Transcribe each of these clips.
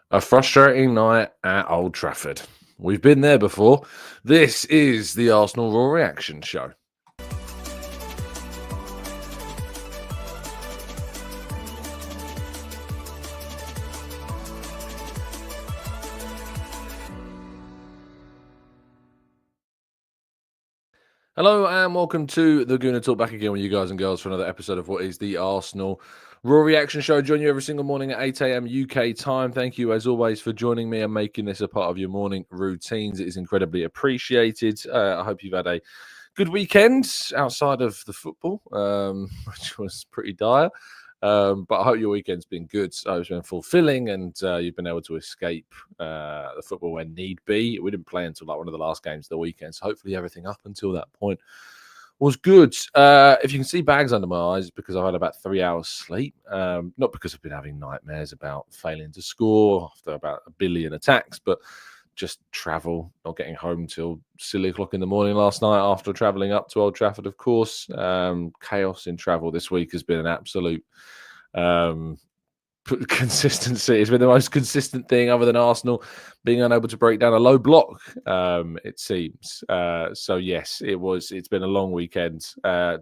A frustrating night at Old Trafford. We've been there before. This is the Arsenal Raw Reaction Show. Hello and welcome to the Gooner Talk, back again with you guys and girls for another episode of what is the Arsenal Raw Reaction Show. Join you every single morning at 8 a.m. UK time. Thank you as always for joining me and making this a part of your morning routines. It is incredibly appreciated. I hope you've had a good weekend outside of the football, which was pretty dire. But I hope your weekend's been good. So it's been fulfilling and you've been able to escape the football when need be. We didn't play until like one of the last games of the weekend. So hopefully everything up until that point was good. If you can see bags under my eyes, because I've had about 3 hours sleep. Not because I've been having nightmares about failing to score after about 1 billion attacks, but just travel, not getting home till silly o'clock in the morning last night after travelling up to Old Trafford, of course. Chaos in travel this week has been an absolute consistency. It's been the most consistent thing other than Arsenal being unable to break down a low block, it seems. So yes, it's been a long weekend.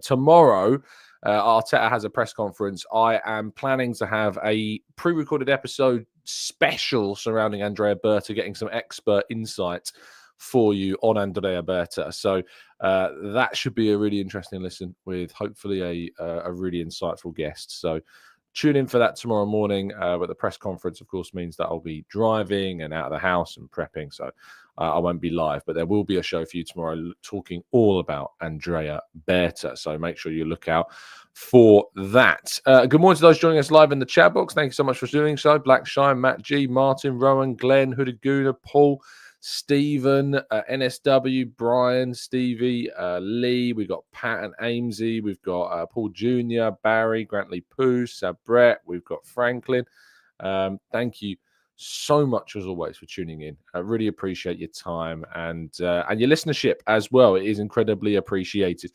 Tomorrow, Arteta has a press conference. I am planning to have a pre-recorded episode special surrounding Andrea Berta, getting some expert insight for you on Andrea Berta. So that should be a really interesting listen with hopefully a really insightful guest. So tune in for that tomorrow morning. But the press conference, of course, means that I'll be driving and out of the house and prepping. So I won't be live, but there will be a show for you tomorrow talking all about Andrea Berta. So make sure you look out for that. Good morning to those joining us live in the chat box. Thank you so much for doing so. Black Shine, Matt G, Martin, Rowan, Glenn, Hooded Gooner, Paul, Stephen, NSW, Brian, Stevie, Lee. We've got Pat and Amesy. We've got Paul Jr., Barry, Grantley Pooh, Sabret. We've got Franklin. Thank you so much as always for tuning in. I really appreciate your time and your listenership as well. It is incredibly appreciated.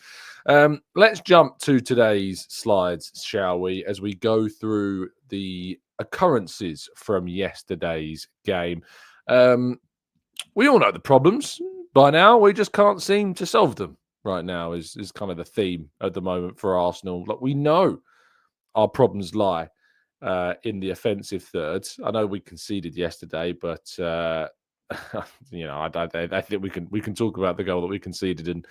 Let's jump to today's slides, shall we, as we go through the occurrences from yesterday's game. We all know the problems by now. We just can't seem to solve them right now is kind of the theme at the moment for Arsenal. Like, we know our problems lie in the offensive thirds. I know we conceded yesterday, but I think we can talk about the goal that we conceded and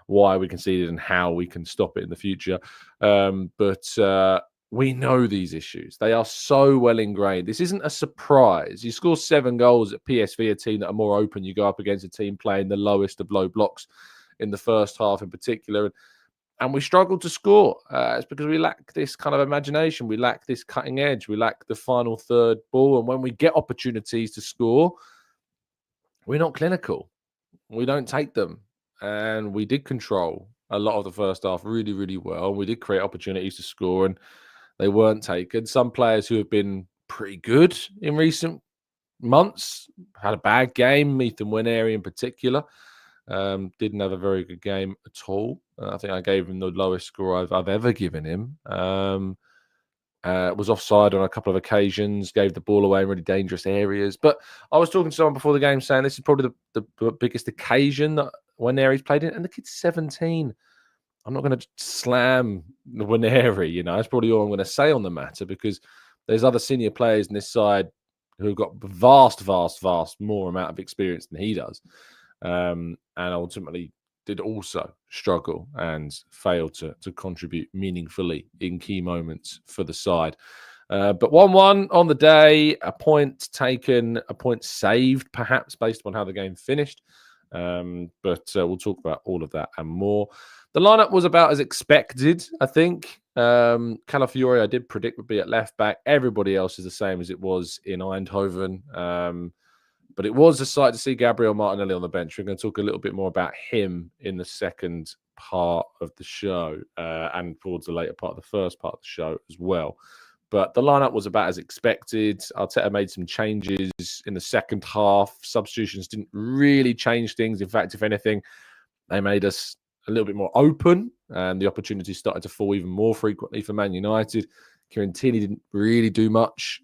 why we conceded and how we can stop it in the future. But we know these issues. They are so well ingrained. This isn't a surprise. You score 7 goals at PSV, a team that are more open. You go up against a team playing the lowest of low blocks in the first half in particular. And we struggle to score. It's because we lack this kind of imagination. We lack this cutting edge. We lack the final third ball. And when we get opportunities to score, we're not clinical. We don't take them. And we did control a lot of the first half really, really well. We did create opportunities to score, and they weren't taken. Some players who have been pretty good in recent months had a bad game. Ethan Nwaneri in particular didn't have a very good game at all. I think I gave him the lowest score I've ever given him. Was offside on a couple of occasions, gave the ball away in really dangerous areas. But I was talking to someone before the game saying this is probably the biggest occasion that Nwaneri's played in, and the kid's 17. I'm not going to slam Nwaneri, that's probably all I'm going to say on the matter, because there's other senior players in this side who've got vast more amount of experience than he does. And ultimately did also struggle and fail to contribute meaningfully in key moments for the side. But 1-1 on the day, a point taken, a point saved, perhaps, based on how the game finished. But we'll talk about all of that and more. The lineup was about as expected, I think. Calafiori, I did predict, would be at left back. Everybody else is the same as it was in Eindhoven. But it was a sight to see Gabriel Martinelli on the bench. We're going to talk a little bit more about him in the second part of the show and towards the later part of the first part of the show as well. But the lineup was about as expected. Arteta made some changes in the second half. Substitutions didn't really change things. In fact, if anything, they made us a little bit more open, and the opportunities started to fall even more frequently for Man United. Kieran Tierney didn't really do much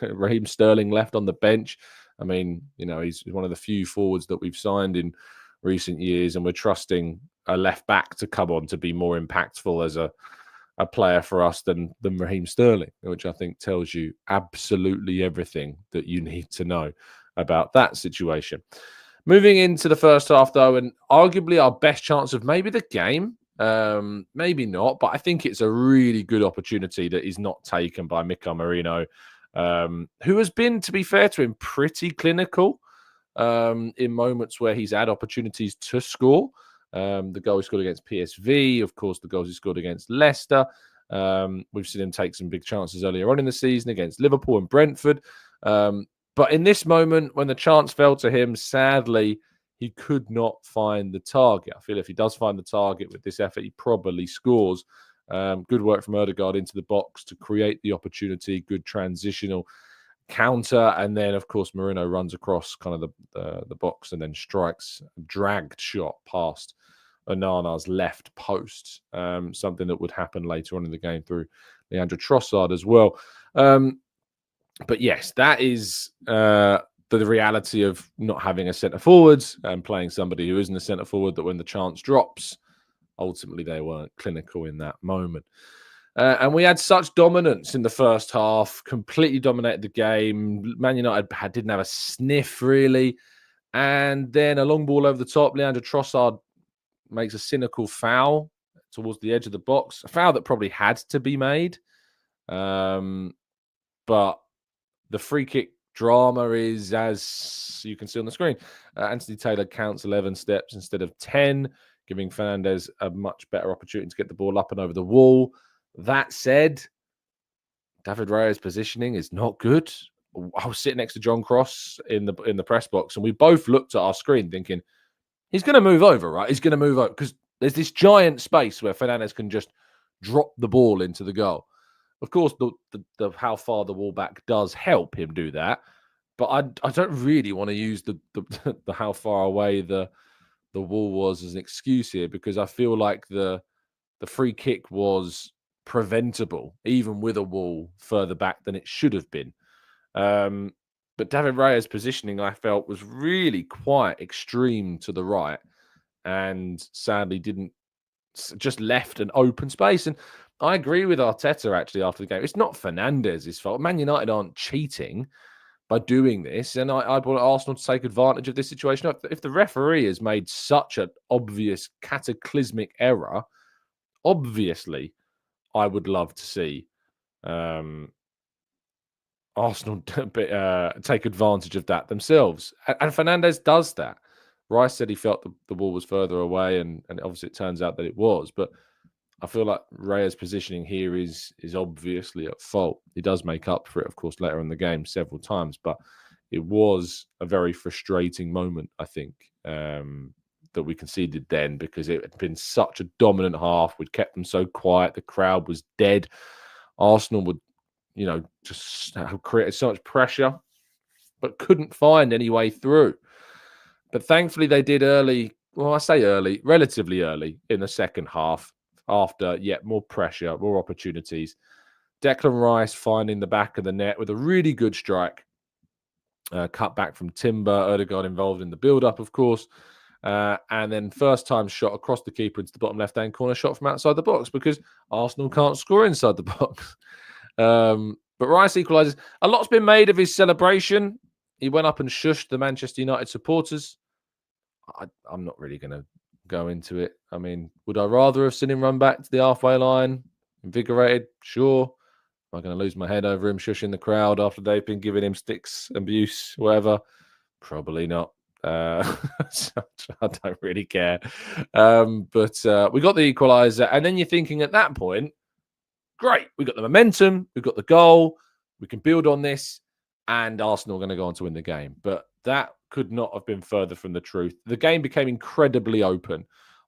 Raheem Sterling left on the bench. I mean, he's one of the few forwards that we've signed in recent years, and we're trusting a left back to come on to be more impactful as a player for us than Raheem Sterling, which I think tells you absolutely everything that you need to know about that situation. Moving into the first half, though, and arguably our best chance of maybe the game, maybe not, but I think it's a really good opportunity that is not taken by Mikel Merino, who has been, to be fair to him, pretty clinical in moments where he's had opportunities to score. The goal he scored against PSV, of course, the goals he scored against Leicester. We've seen him take some big chances earlier on in the season against Liverpool and Brentford. But in this moment, when the chance fell to him, sadly, he could not find the target. I feel if he does find the target with this effort, he probably scores. Good work from Ødegaard into the box to create the opportunity, good transitional counter, and then, of course, Merino runs across kind of the box and then strikes a dragged shot past Onana's left post, something that would happen later on in the game through Leandro Trossard as well. But yes, that is the reality of not having a centre forward and playing somebody who isn't a centre forward, that when the chance drops, ultimately they weren't clinical in that moment. And we had such dominance in the first half, completely dominated the game. Man United didn't have a sniff, really. And then a long ball over the top, Leandro Trossard makes a cynical foul towards the edge of the box. A foul that probably had to be made. But the free kick drama is, as you can see on the screen, Anthony Taylor counts 11 steps instead of 10, giving Fernandes a much better opportunity to get the ball up and over the wall. That said, David Raya's positioning is not good. I was sitting next to John Cross in the press box, and we both looked at our screen thinking, he's going to move over, right? He's going to move over because there's this giant space where Fernandes can just drop the ball into the goal. Of course, the how far the wall back does help him do that, but I don't really want to use the how far away the wall was as an excuse here, because I feel like the free kick was preventable, even with a wall further back than it should have been. But David Raya's positioning, I felt, was really quite extreme to the right, and sadly just left an open space. And I agree with Arteta, actually, after the game. It's not Fernandes' fault. Man United aren't cheating by doing this, and I want Arsenal to take advantage of this situation. If the referee has made such an obvious cataclysmic error, obviously, I would love to see Arsenal take advantage of that themselves. And Fernandes does that. Rice said he felt the ball was further away, and obviously it turns out that it was. But I feel like Raya's positioning here is obviously at fault. He does make up for it, of course, later in the game several times. But it was a very frustrating moment, I think, that we conceded then, because it had been such a dominant half. We'd kept them so quiet. The crowd was dead. Arsenal would, just have created so much pressure, but couldn't find any way through. But thankfully they did early. Well, I say early, relatively early in the second half, after yet more pressure, more opportunities. Declan Rice finding the back of the net with a really good strike. Cut back from Timber. Ødegaard involved in the build-up, of course. And then first time shot across the keeper into the bottom left-hand corner, shot from outside the box, because Arsenal can't score inside the box. But Rice equalises. A lot's been made of his celebration. He went up and shushed the Manchester United supporters. I'm not really going to go into it. I mean, would I rather have seen him run back to the halfway line, invigorated? Sure. Am I going to lose my head over him shushing the crowd after they've been giving him sticks, abuse, whatever? Probably not. So I don't really care. But we got the equaliser. And then you're thinking at that point, great, we got the momentum, we've got the goal, we can build on this, and Arsenal are going to go on to win the game. But that could not have been further from the truth. The game became incredibly open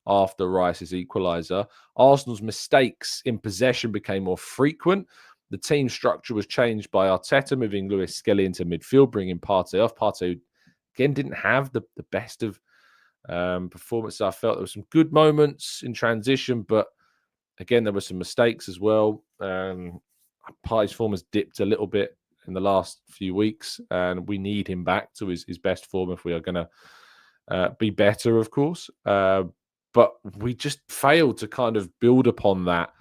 after Rice's equaliser. Arsenal's mistakes in possession became more frequent. The team structure was changed by Arteta, moving Lewis Skelly into midfield, bringing Partey off. Partey, again, didn't have the best of performances. I felt there were some good moments in transition, but again, there were some mistakes as well. Partey's form has dipped a little bit in the last few weeks, and we need him back to his best form if we are going to be better, of course. But we just failed to kind of build upon that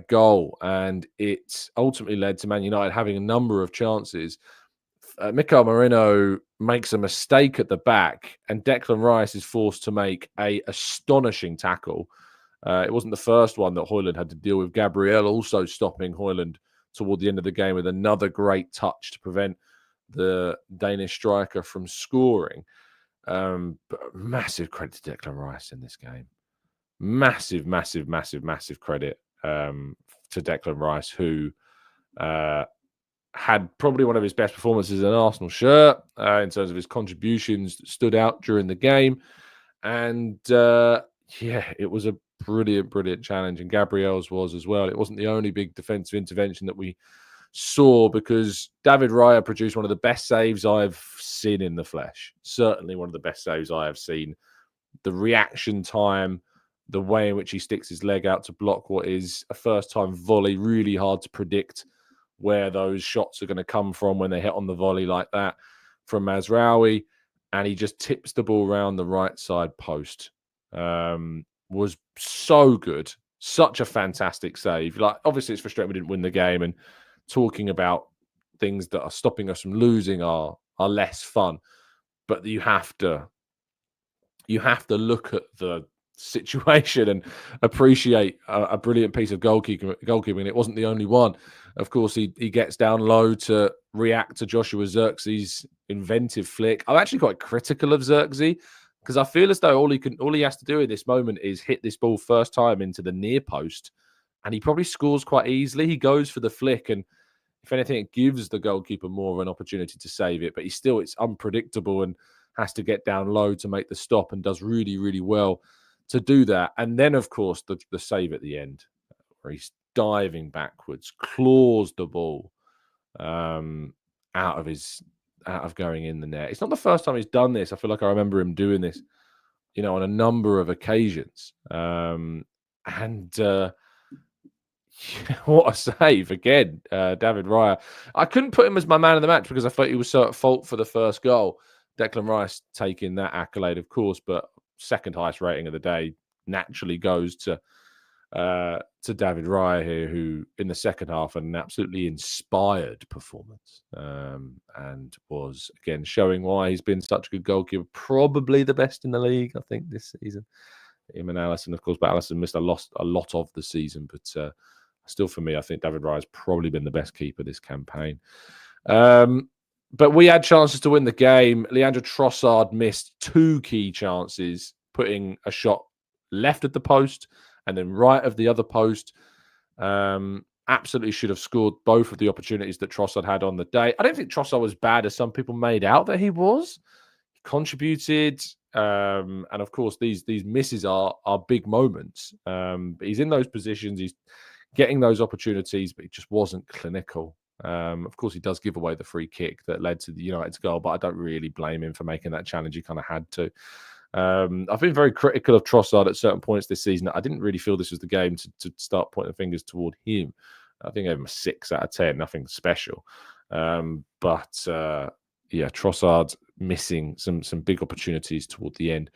goal, and it ultimately led to Man United having a number of chances. Mikel Merino makes a mistake at the back, and Declan Rice is forced to make a astonishing tackle. It wasn't the first one that Højlund had to deal with. Gabriel also stopping Højlund toward the end of the game with another great touch to prevent the Danish striker from scoring. But massive credit to Declan Rice in this game. Massive credit to Declan Rice, who had probably one of his best performances in an Arsenal shirt in terms of his contributions that stood out during the game. And it was a brilliant challenge, and Gabriel's was as well. It wasn't the only big defensive intervention that we saw, because David Raya produced one of the best saves I've seen in the flesh. Certainly one of the best saves I have seen. The reaction time, the way in which he sticks his leg out to block what is a first-time volley, really hard to predict where those shots are going to come from when they hit on the volley like that from Mazraoui, and he just tips the ball around the right side post. Was so good. Such a fantastic save. Like, obviously it's frustrating we didn't win the game, and talking about things that are stopping us from losing are less fun. But you have to look at the situation and appreciate a brilliant piece of goalkeeping. It wasn't the only one. Of course, he gets down low to react to Joshua Zirkzee's inventive flick. I'm actually quite critical of Zirkzee, because I feel as though all he has to do in this moment is hit this ball first time into the near post, and he probably scores quite easily. He goes for the flick, and if anything, it gives the goalkeeper more of an opportunity to save it. But it's unpredictable and has to get down low to make the stop, and does really well to do that. And then, of course, the save at the end, where he's diving backwards, claws the ball out of going in the net. It's not the first time he's done this. I feel like I remember him doing this, on a number of occasions. And what a save again, David Raya. I couldn't put him as my man of the match because I thought he was so at fault for the first goal. Declan Rice taking that accolade, of course, but second highest rating of the day naturally goes to David Raya here, who in the second half had an absolutely inspired performance, and was again showing why he's been such a good goalkeeper, probably the best in the league, I think, this season. Him and Alisson, of course, but Alisson missed a lot of the season, but still, for me, I think David Raya's probably been the best keeper this campaign. But we had chances to win the game. Leandro Trossard missed two key chances, putting a shot left of the post and then right of the other post. Absolutely should have scored both of the opportunities that Trossard had on the day. I don't think Trossard was bad as some people made out that he was. He contributed, and of course these misses are big moments. But he's in those positions, he's getting those opportunities, but he just wasn't clinical. Of course, he does give away the free kick that led to the United's goal, but I don't really blame him for making that challenge. He kind of had to. I've been very critical of Trossard at certain points this season. I didn't really feel this was the game to start pointing fingers toward him. I think I gave him a 6 out of 10, nothing special. But Trossard missing some big opportunities toward the end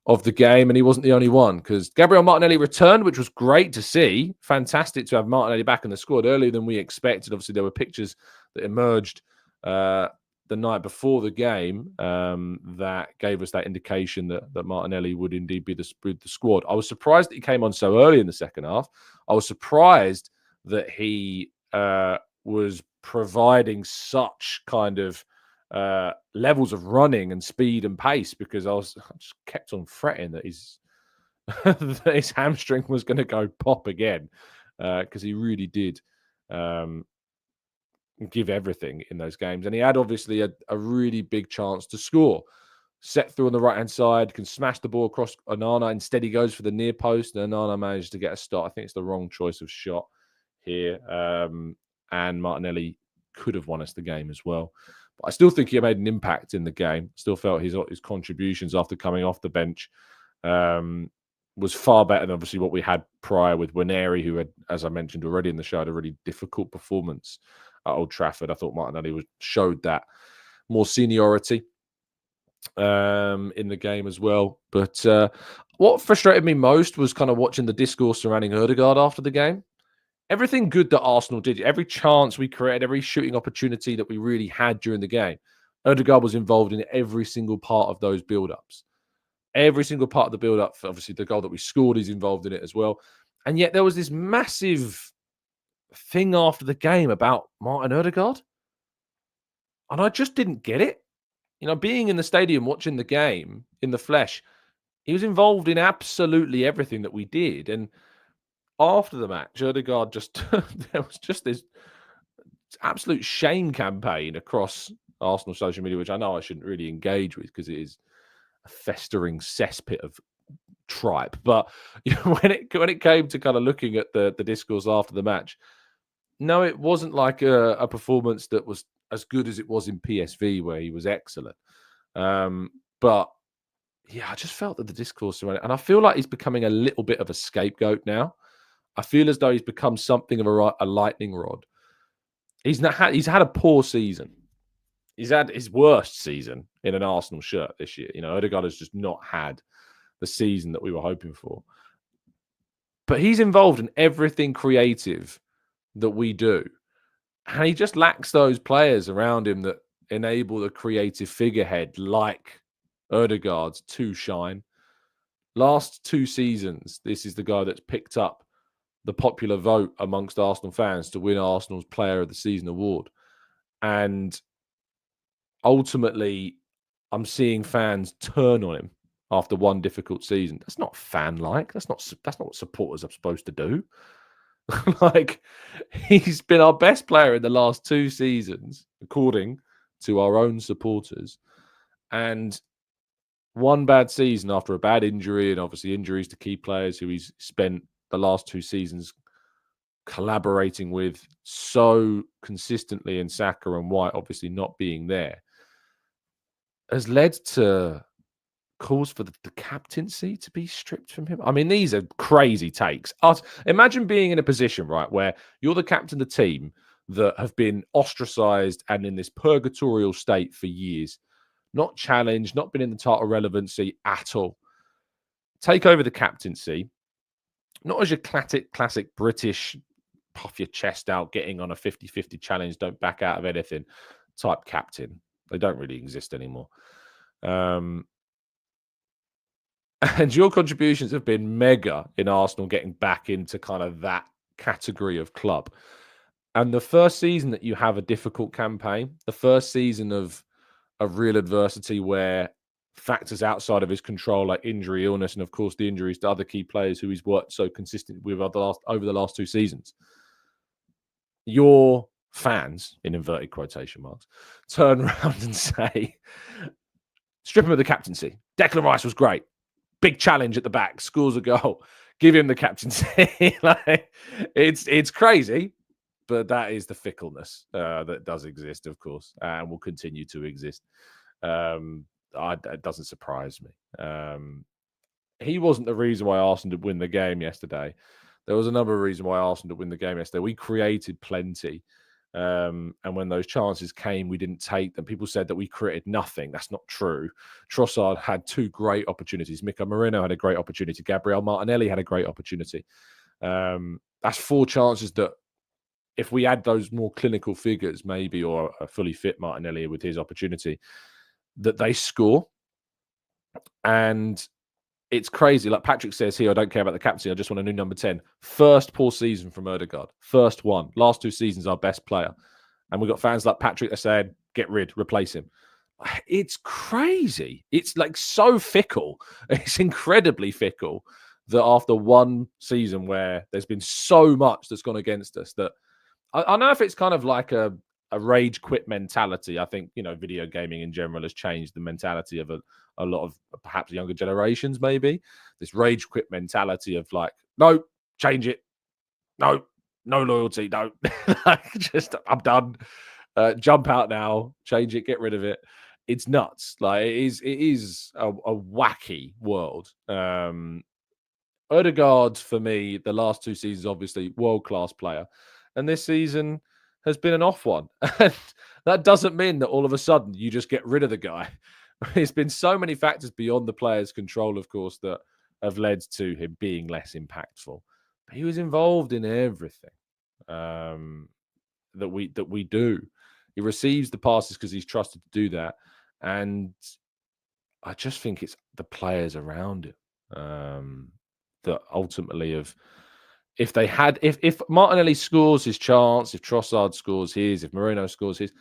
of the game, and he wasn't the only one, because Gabriel Martinelli returned, which was great to see. Fantastic to have Martinelli back in the squad earlier than we expected. Obviously, there were pictures that emerged the night before the game that gave us that indication that Martinelli would indeed be the squad. I was surprised that he came on so early in the second half. I was surprised that he was providing such kind of levels of running and speed and pace, because I just kept on fretting that that his hamstring was going to go pop again, because he really did give everything in those games. And he had obviously a really big chance to score. Set through on the right-hand side, can smash the ball across Onana. Instead, he goes for the near post, and Onana managed to get a start. I think it's the wrong choice of shot here. And Martinelli could have won us the game as well. But I still think he made an impact in the game. Still felt his contributions after coming off the bench was far better than obviously what we had prior with Waneri, who had, as I mentioned already in the show, had a really difficult performance at Old Trafford. I thought Martinelli showed that more seniority in the game as well. But what frustrated me most was kind of watching the discourse surrounding Ødegaard after the game. Everything good that Arsenal did, every chance we created, every shooting opportunity that we really had during the game, Ødegaard was involved in every single part of those build-ups. Every single part of the build-up, obviously the goal that we scored, he's involved in it as well. And yet there was this massive thing after the game about Martin Ødegaard. And I just didn't get it. You know, being in the stadium, watching the game in the flesh, he was involved in absolutely everything that we did. And after the match, Ødegaard just, there was just this absolute shame campaign across Arsenal social media, which I know I shouldn't really engage with because it is a festering cesspit of tripe. But you know, when it came to kind of looking at the discourse after the match, no, it wasn't like a performance that was as good as it was in PSV, where he was excellent. But yeah, I just felt that the discourse around it, and I feel like he's becoming a little bit of a scapegoat now. I feel as though he's become something of a lightning rod. He's had a poor season. He's had his worst season in an Arsenal shirt this year. You know, Ødegaard has just not had the season that we were hoping for. But he's involved in everything creative that we do. And he just lacks those players around him that enable the creative figurehead like Ødegaard to shine. Last 2 seasons, this is the guy that's picked up the popular vote amongst Arsenal fans to win Arsenal's Player of the Season award. And ultimately, I'm seeing fans turn on him after one difficult season. That's not fan-like. That's not what supporters are supposed to do. Like, he's been our best player in the last 2 seasons, according to our own supporters. And one bad season after a bad injury, and obviously injuries to key players who he's spent the last 2 seasons collaborating with so consistently, in Saka and White obviously not being there, has led to calls for the captaincy to be stripped from him. I mean, these are crazy takes. Imagine being in a position, right, where you're the captain of the team that have been ostracized and in this purgatorial state for years, not challenged, not been in the title relevancy at all. Take over the captaincy, not as your classic British puff your chest out, getting on a 50-50 challenge, don't back out of anything type captain. They don't really exist anymore. And your contributions have been mega in Arsenal getting back into kind of that category of club. And the first season that you have a difficult campaign, the first season of real adversity where factors outside of his control, like injury, illness, and of course the injuries to other key players who he's worked so consistently with over the last 2 seasons, your fans, in inverted quotation marks, turn around and say, strip him of the captaincy. Declan Rice was great. Big challenge at the back, scores a goal. Give him the captaincy. Like, it's crazy, but that is the fickleness that does exist, of course, and will continue to exist. It doesn't surprise me. He wasn't the reason why Arsenal did win the game yesterday. There was a number of reasons why Arsenal did win the game yesterday. We created plenty. And when those chances came, we didn't take them. People said that we created nothing. That's not true. Trossard had 2 great opportunities. Mikel Merino had a great opportunity. Gabriel Martinelli had a great opportunity. That's 4 chances that, if we add those more clinical figures, maybe, or a fully fit Martinelli with his opportunity, that they score. And it's crazy. Like Patrick says here, I don't care about the captaincy. I just want a new number 10. First poor season from Ødegaard. First one. Last 2 seasons, our best player. And we've got fans like Patrick that said, get rid, replace him. It's crazy. It's like so fickle. It's incredibly fickle that after one season where there's been so much that's gone against us, that I don't know if it's kind of like a rage quit mentality. I think, you know, video gaming in general has changed the mentality of a lot of perhaps younger generations, maybe. This rage quit mentality of like, no, change it. No loyalty. No, just, I'm done. Jump out now, change it, get rid of it. It's nuts. Like, it is a wacky world. Ødegaard, for me, the last 2 seasons, obviously, world-class player. And this season, has been an off one. And that doesn't mean that all of a sudden you just get rid of the guy. There's been so many factors beyond the player's control, of course, that have led to him being less impactful. But he was involved in everything that we do. He receives the passes because he's trusted to do that. And I just think it's the players around him that ultimately have. If Martinelli scores his chance, if Trossard scores his, if Merino scores his,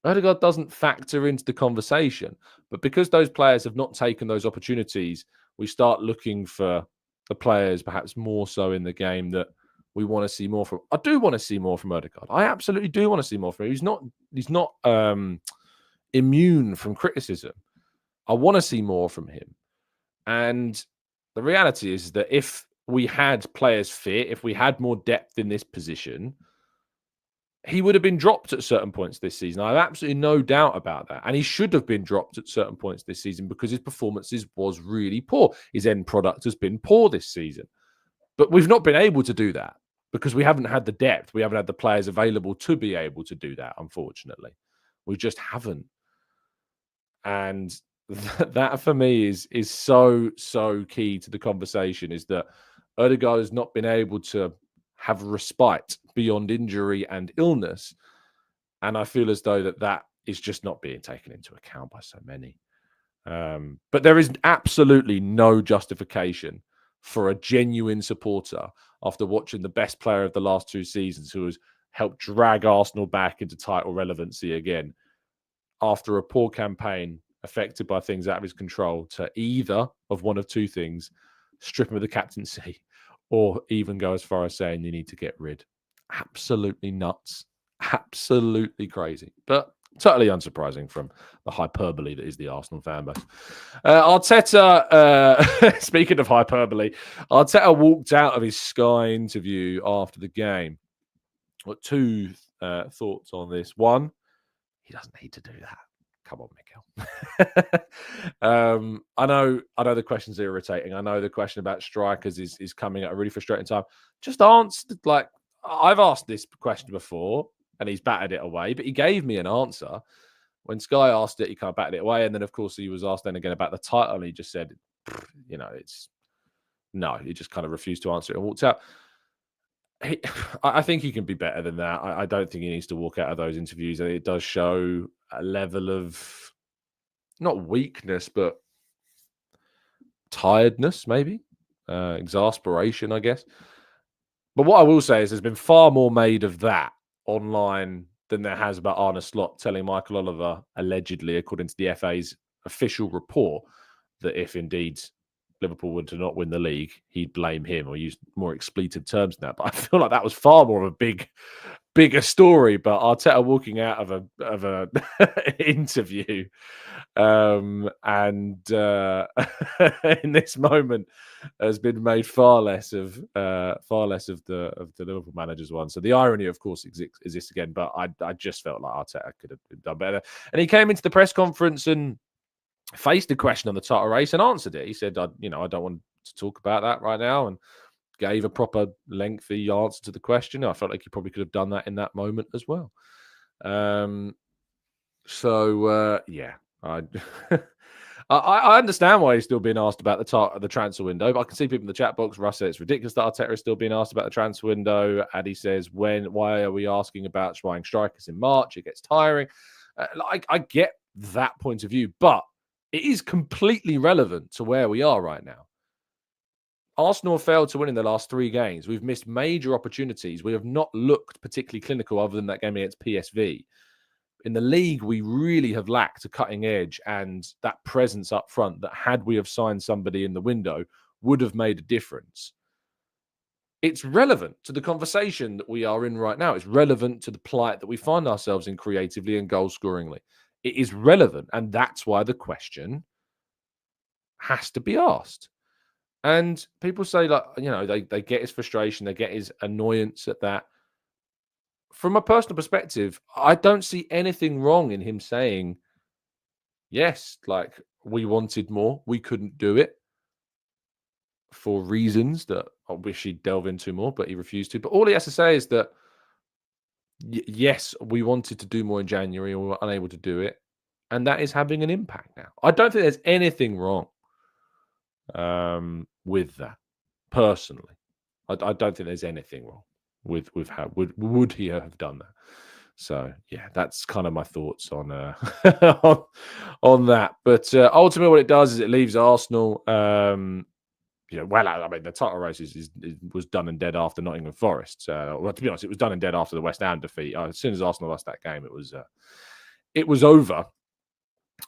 Odegaard doesn't factor into the conversation. But because those players have not taken those opportunities, we start looking for the players perhaps more so in the game that we want to see more from. I do want to see more from Odegaard. I absolutely do want to see more from him. He's not immune from criticism. I want to see more from him. And the reality is that if we had players fit, if we had more depth in this position, he would have been dropped at certain points this season. I have absolutely no doubt about that. And he should have been dropped at certain points this season because his performances was really poor. His end product has been poor this season. But we've not been able to do that because we haven't had the depth. We haven't had the players available to be able to do that, unfortunately. We just haven't. And that for me is so key to the conversation, is that Odegaard has not been able to have respite beyond injury and illness. And I feel as though that is just not being taken into account by so many. But there is absolutely no justification for a genuine supporter after watching the best player of the last 2 seasons, who has helped drag Arsenal back into title relevancy again, after a poor campaign affected by things out of his control, to either of one of two things: strip him of the captaincy, or even go as far as saying you need to get rid. Absolutely nuts. Absolutely crazy. But totally unsurprising from the hyperbole that is the Arsenal fan base. Arteta, speaking of hyperbole, Arteta walked out of his Sky interview after the game. Got 2 thoughts on this. One, he doesn't need to do that. Come on, Mikel. I know the questions are irritating. I know the question about strikers is coming at a really frustrating time. Just answer, like, I've asked this question before and he's batted it away, but he gave me an answer. When Sky asked it, he kind of batted it away. And then, of course, he was asked then again about the title, and he just said, he just kind of refused to answer it and walked out. I think he can be better than that. I don't think he needs to walk out of those interviews. It does show a level of, not weakness, but tiredness, maybe. Exasperation, I guess. But what I will say is there's been far more made of that online than there has about Arne Slot telling Michael Oliver, allegedly, according to the FA's official report, that if indeed Liverpool were to not win the league, he'd blame him, or use more expletive terms than that. But I feel like that was far more of a bigger story. But Arteta walking out of a interview, and in this moment has been made far less of the Liverpool manager's one. So the irony, of course, exists again. But I just felt like Arteta could have done better. And he came into the press conference and faced the question on the title race and answered it. He said, I don't want to talk about that right now, and gave a proper lengthy answer to the question. I felt like he probably could have done that in that moment as well. I understand why he's still being asked about the transfer window, but I can see people in the chat box. Russ said it's ridiculous that Arteta is still being asked about the transfer window. Addy says, why are we asking about buying strikers in March? It gets tiring. I get that point of view, but it is completely relevant to where we are right now. Arsenal have failed to win in the last 3 games. We've missed major opportunities. We have not looked particularly clinical other than that game against PSV. In the league, we really have lacked a cutting edge and that presence up front that, had we have signed somebody in the window, would have made a difference. It's relevant to the conversation that we are in right now. It's relevant to the plight that we find ourselves in creatively and goal-scoringly. It is relevant, and that's why the question has to be asked. And people say, like, they get his frustration, they get his annoyance at that. From a personal perspective, I don't see anything wrong in him saying, yes, like, we wanted more, we couldn't do it for reasons that I wish he'd delve into more, but he refused to. But all he has to say is that yes, we wanted to do more in January and we were unable to do it. And that is having an impact now. I don't think there's anything wrong with that, personally. I don't think there's anything wrong with how would he have done that. So yeah, that's kind of my thoughts on on that. But ultimately, what it does is it leaves Arsenal. Well, I mean, the title race was done and dead after Nottingham Forest. Well, to be honest, it was done and dead after the West Ham defeat. As soon as Arsenal lost that game, it was over.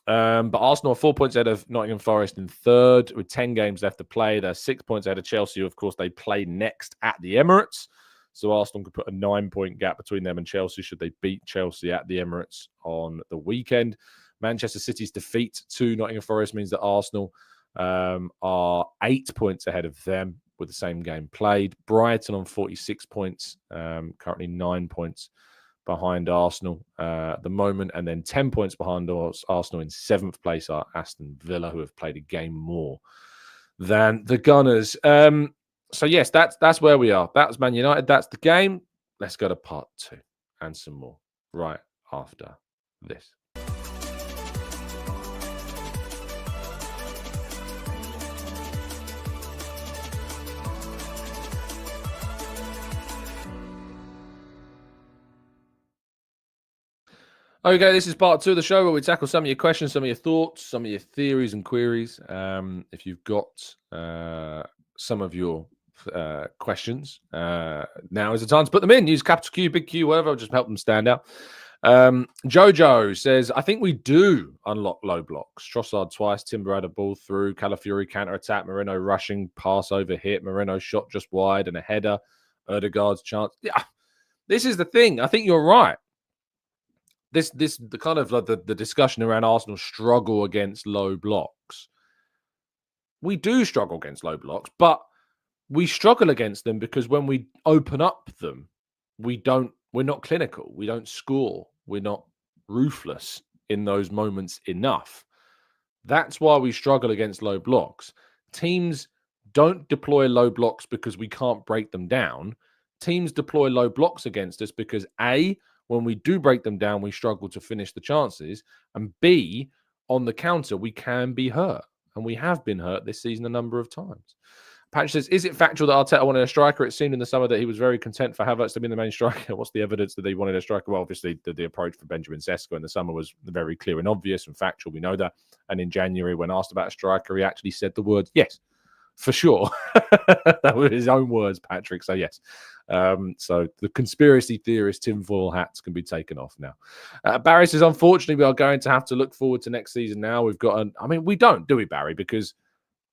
But Arsenal are 4 points ahead of Nottingham Forest in third with 10 games left to play. They're 6 points ahead of Chelsea. Of course, they play next at the Emirates. So Arsenal could put a 9-point gap between them and Chelsea should they beat Chelsea at the Emirates on the weekend. Manchester City's defeat to Nottingham Forest means that Arsenal are 8 points ahead of them with the same game played. Brighton on 46 points, currently 9 points behind Arsenal at the moment, and then 10 points behind Arsenal in 7th place are Aston Villa, who have played a game more than the Gunners. So yes, that's where we are. That's Man United. That's the game. Let's go to part 2 and some more right after this. Okay, this is part 2 of the show where we tackle some of your questions, some of your thoughts, some of your theories and queries. If you've got some of your questions, now is the time to put them in. Use capital Q, big Q, whatever. Just help them stand out. Jojo says, I think we do unlock low blocks. Trossard twice, Timber had a ball through, Calafiori counter-attack, Merino rushing, pass over hit, Merino shot just wide and a header, Odegaard's chance. Yeah, this is the thing. I think you're right. The kind of like the discussion around Arsenal's struggle against low blocks. We do struggle against low blocks, but we struggle against them because when we open up them, we're not clinical. We don't score. We're not ruthless in those moments enough. That's why we struggle against low blocks. Teams don't deploy low blocks because we can't break them down. Teams deploy low blocks against us because A, when we do break them down, we struggle to finish the chances. And B, on the counter, we can be hurt. And we have been hurt this season a number of times. Patch says, is it factual that Arteta wanted a striker? It seemed in the summer that he was very content for Havertz to be the main striker. What's the evidence that he wanted a striker? Well, obviously, the approach for Benjamin Sesko in the summer was very clear and obvious and factual. We know that. And in January, when asked about a striker, he actually said the word yes. For sure. That were his own words, Patrick. So, yes. So the conspiracy theorist tinfoil hats can be taken off now. Barry says, unfortunately, we are going to have to look forward to next season now. We've got we don't, do we, Barry? Because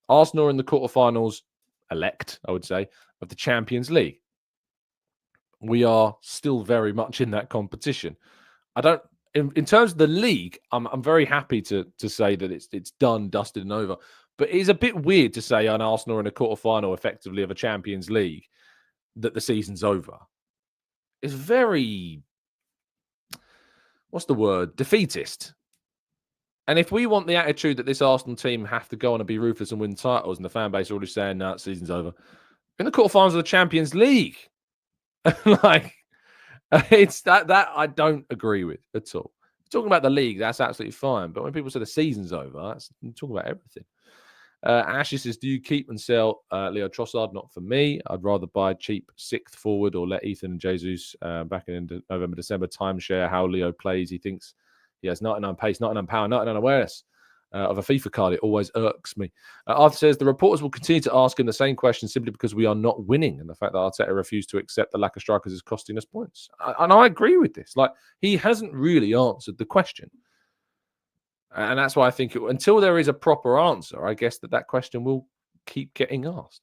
Arsenal are in the quarterfinals, I would say, of the Champions League. We are still very much in that competition. In terms of the league, I'm very happy to say that it's done, dusted, and over. But it's a bit weird to say an Arsenal are in a quarterfinal effectively of a Champions League that the season's over. It's very, what's the word? Defeatist. And if we want the attitude that this Arsenal team have to go on and be ruthless and win titles, and the fan base are already saying, no, the season's over, in the quarterfinals of the Champions League. It's that I don't agree with at all. Talking about the league, that's absolutely fine. But when people say the season's over, you're talking about everything. Ashley says, do you keep and sell Leo Trossard? Not for me. I'd rather buy cheap 6th forward or let Ethan and Jesus back in November, December timeshare how Leo plays. He thinks he has 99 pace, 99 power, 99 awareness of a FIFA card. It always irks me. Arthur says, the reporters will continue to ask him the same question simply because we are not winning. And the fact that Arteta refused to accept the lack of strikers is costing us points. And I agree with this. Like, he hasn't really answered the question. And that's why I think until there is a proper answer, I guess that question will keep getting asked.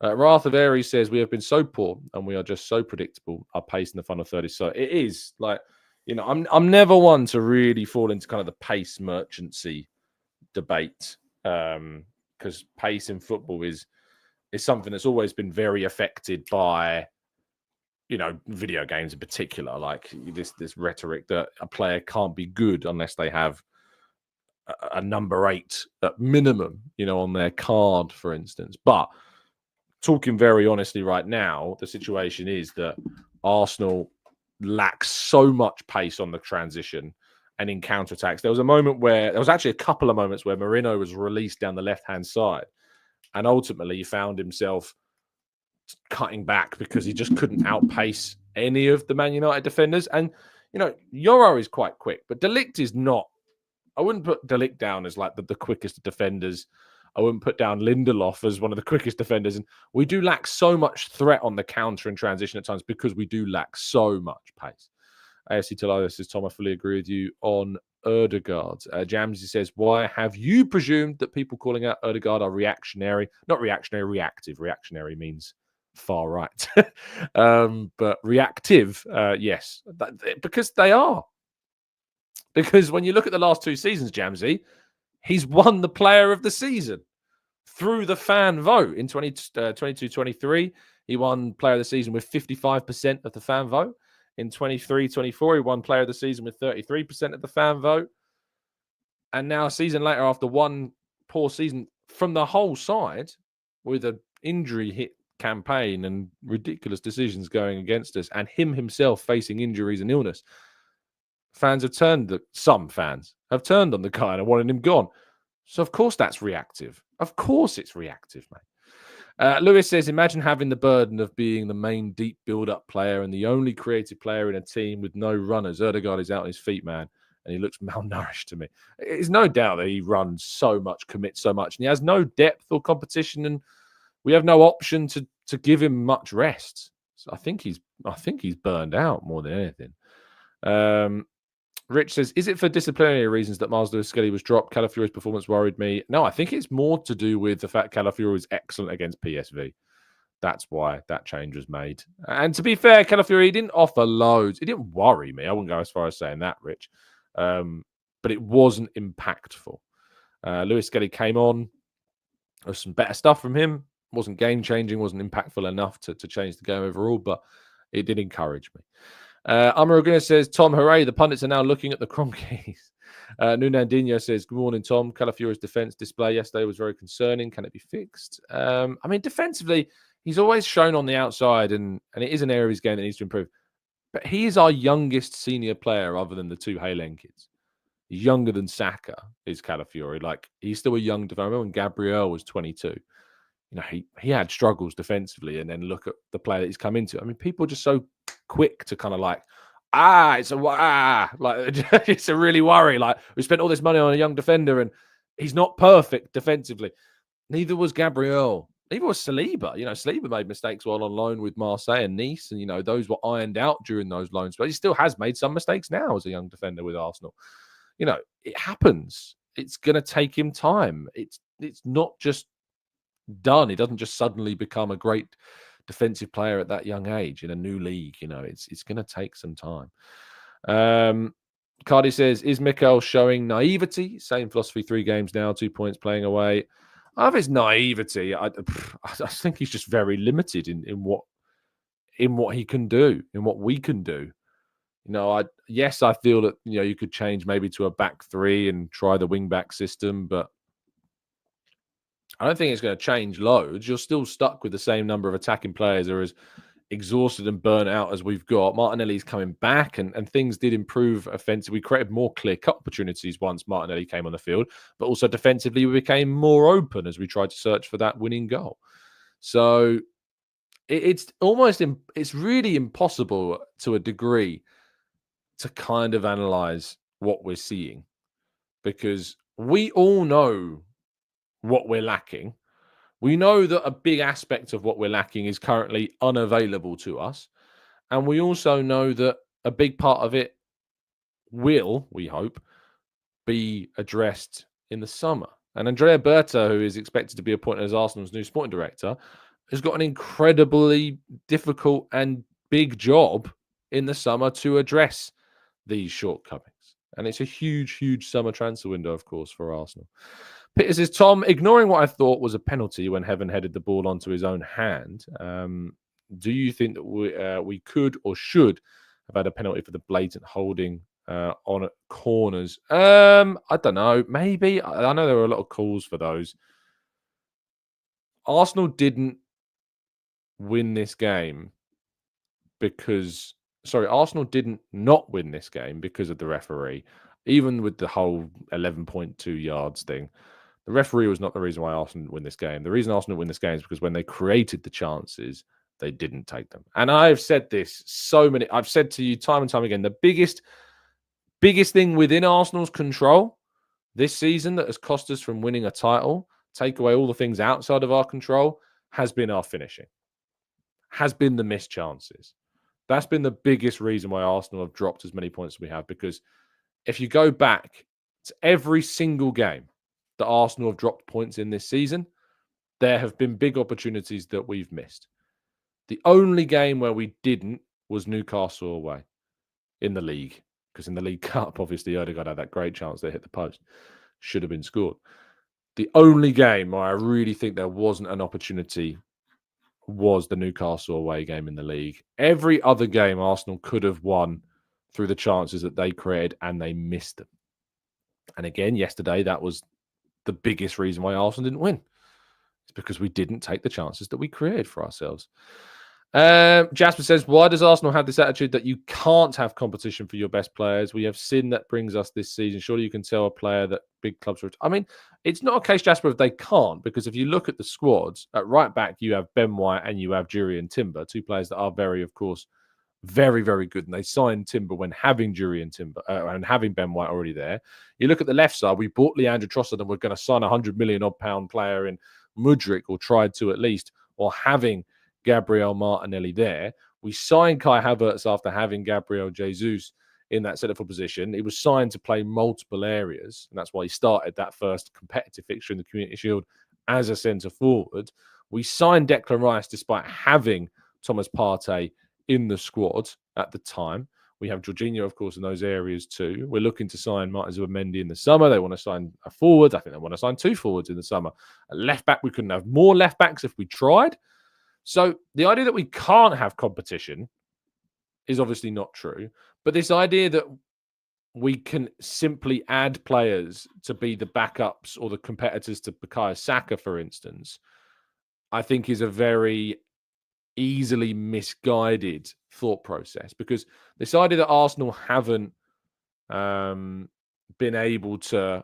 Wrath of Aries says, we have been so poor and we are just so predictable. Our pace in the final 30. So it is like, I'm never one to really fall into kind of the pace merchancy debate because pace in football is something that's always been very affected by, video games in particular. Like this rhetoric that a player can't be good unless they have a number 8 at minimum, on their card, for instance. But talking very honestly right now, the situation is that Arsenal lacks so much pace on the transition and in counter-attacks. There was actually a couple of moments where Merino was released down the left-hand side, and ultimately he found himself cutting back because he just couldn't outpace any of the Man United defenders. And, Yoro is quite quick, but De Ligt is not. I wouldn't put De Ligt down as like the quickest defenders. I wouldn't put down Lindelof as one of the quickest defenders. And we do lack so much threat on the counter and transition at times because we do lack so much pace. AFC Taliah says, Tom, I fully agree with you on Ødegaard. Jamsey says, why have you presumed that people calling out Ødegaard are reactionary? Not reactionary, reactive. Reactionary means far right. But reactive, yes. Because they are. Because when you look at the last 2 seasons, Jamsey, he's won the player of the season through the fan vote. In 22-23, he won player of the season with 55% of the fan vote. In 23-24, he won player of the season with 33% of the fan vote. And now a season later, after one poor season from the whole side, with an injury hit campaign and ridiculous decisions going against us, and him himself facing injuries and illness, some fans have turned on the guy and wanted him gone. So of course that's reactive. Of course it's reactive, mate. Lewis says, imagine having the burden of being the main deep build-up player and the only creative player in a team with no runners. Ødegaard is out on his feet, man, and he looks malnourished to me. There's no doubt that he runs so much, commits so much, and he has no depth or competition, and we have no option to give him much rest. So I think he's burned out more than anything. Rich says, is it for disciplinary reasons that Miles Lewis-Skelly was dropped? Calafiori's performance worried me. No, I think it's more to do with the fact Calafiori was excellent against PSV. That's why that change was made. And to be fair, Calafiori didn't offer loads. It didn't worry me. I wouldn't go as far as saying that, Rich. But it wasn't impactful. Lewis-Skelly came on. There was some better stuff from him. Wasn't game-changing, wasn't impactful enough to change the game overall, but it did encourage me. Amaraguna says, Tom, hooray, the pundits are now looking at the Cronkies. Nunandinho says, good morning, Tom. Calafiori's defense display yesterday was very concerning. Can it be fixed? Defensively, he's always shown on the outside, and it is an area of his game that needs to improve. But he is our youngest senior player other than the 2 Haaland kids. He's younger than Saka, is Calafiori. Like, he's still a young defender. When Gabriel was 22, he had struggles defensively, and then look at the player that he's come into. People are just so quick to kind of like, it's a really worry. Like, we spent all this money on a young defender and he's not perfect defensively. Neither was Gabriel. Neither was Saliba. Saliba made mistakes while on loan with Marseille and Nice, and those were ironed out during those loans. But he still has made some mistakes now as a young defender with Arsenal. It happens. It's going to take him time. It's not just done. He doesn't just suddenly become a great defensive player at that young age in a new league. It's going to take some time. Cardi says, is Mikel showing naivety? Same philosophy, 3 games now, 2 points playing away. I don't know if it's naivety. I think he's just very limited in what he can do, in what we can do. I feel that you could change maybe to a back 3 and try the wing back system, but I don't think it's going to change loads. You're still stuck with the same number of attacking players who are as exhausted and burnt out as we've got. Martinelli's coming back, and things did improve offensively. We created more clear-cut opportunities once Martinelli came on the field, but also defensively we became more open as we tried to search for that winning goal. So it's really impossible to a degree to kind of analyze what we're seeing, because we all know what we're lacking. We know that a big aspect of what we're lacking is currently unavailable to us. And we also know that a big part of it will, we hope, be addressed in the summer. And Andrea Berta, who is expected to be appointed as Arsenal's new sporting director, has got an incredibly difficult and big job in the summer to address these shortcomings. And it's a huge, huge summer transfer window, of course, for Arsenal. Peter says, Tom, ignoring what I thought was a penalty when Heaven headed the ball onto his own hand, do you think that we could or should have had a penalty for the blatant holding on corners? I don't know. Maybe. I know there were a lot of calls for those. Arsenal didn't win this game because Arsenal didn't not win this game because of the referee. Even with the whole 11.2 yards thing, the referee was not the reason why Arsenal win this game. The reason Arsenal win this game is because when they created the chances, they didn't take them. And I've said this I've said to you time and time again, the biggest thing within Arsenal's control this season that has cost us from winning a title, take away all the things outside of our control, has been our finishing, has been the missed chances. That's been the biggest reason why Arsenal have dropped as many points as we have, because if you go back to every single game that Arsenal have dropped points in this season, there have been big opportunities that we've missed. The only game where we didn't was Newcastle away in the league, because in the League Cup, obviously, Odegaard had that great chance they hit the post. Should have been scored. The only game where I really think there wasn't an opportunity was the Newcastle away game in the league. Every other game Arsenal could have won through the chances that they created, and they missed them. And again, yesterday, that was the biggest reason why Arsenal didn't win. It's because we didn't take the chances that we created for ourselves. Jasper says, why does Arsenal have this attitude that you can't have competition for your best players? We have seen that brings us this season. Surely you can tell a player that big clubs are... I mean, it's not a case, Jasper, if they can't, because if you look at the squads, at right back, you have Ben White and you have Jurriën Timber, two players that are very, of course, very, very good. And they signed Timber when having Jurriën Timber and having Ben White already there. You look at the left side, we bought Leandro Trossard and we're going to sign a £100 million player in Mudryk, or tried to at least, or having Gabriel Martinelli there. We signed Kai Havertz after having Gabriel Jesus in that centre-forward position. He was signed to play multiple areas, and that's why he started that first competitive fixture in the Community Shield as a centre-forward. We signed Declan Rice despite having Thomas Partey in the squad at the time. We have Jorginho, of course, in those areas too. We're looking to sign Martin Zubimendi in the summer. They want to sign a forward. I think they want to sign two forwards in the summer. A left back, we couldn't have more left backs if we tried. So the idea that we can't have competition is obviously not true. But this idea that we can simply add players to be the backups or the competitors to Bukayo Saka, for instance, I think is a very easily misguided thought process. Because this idea that Arsenal haven't been able to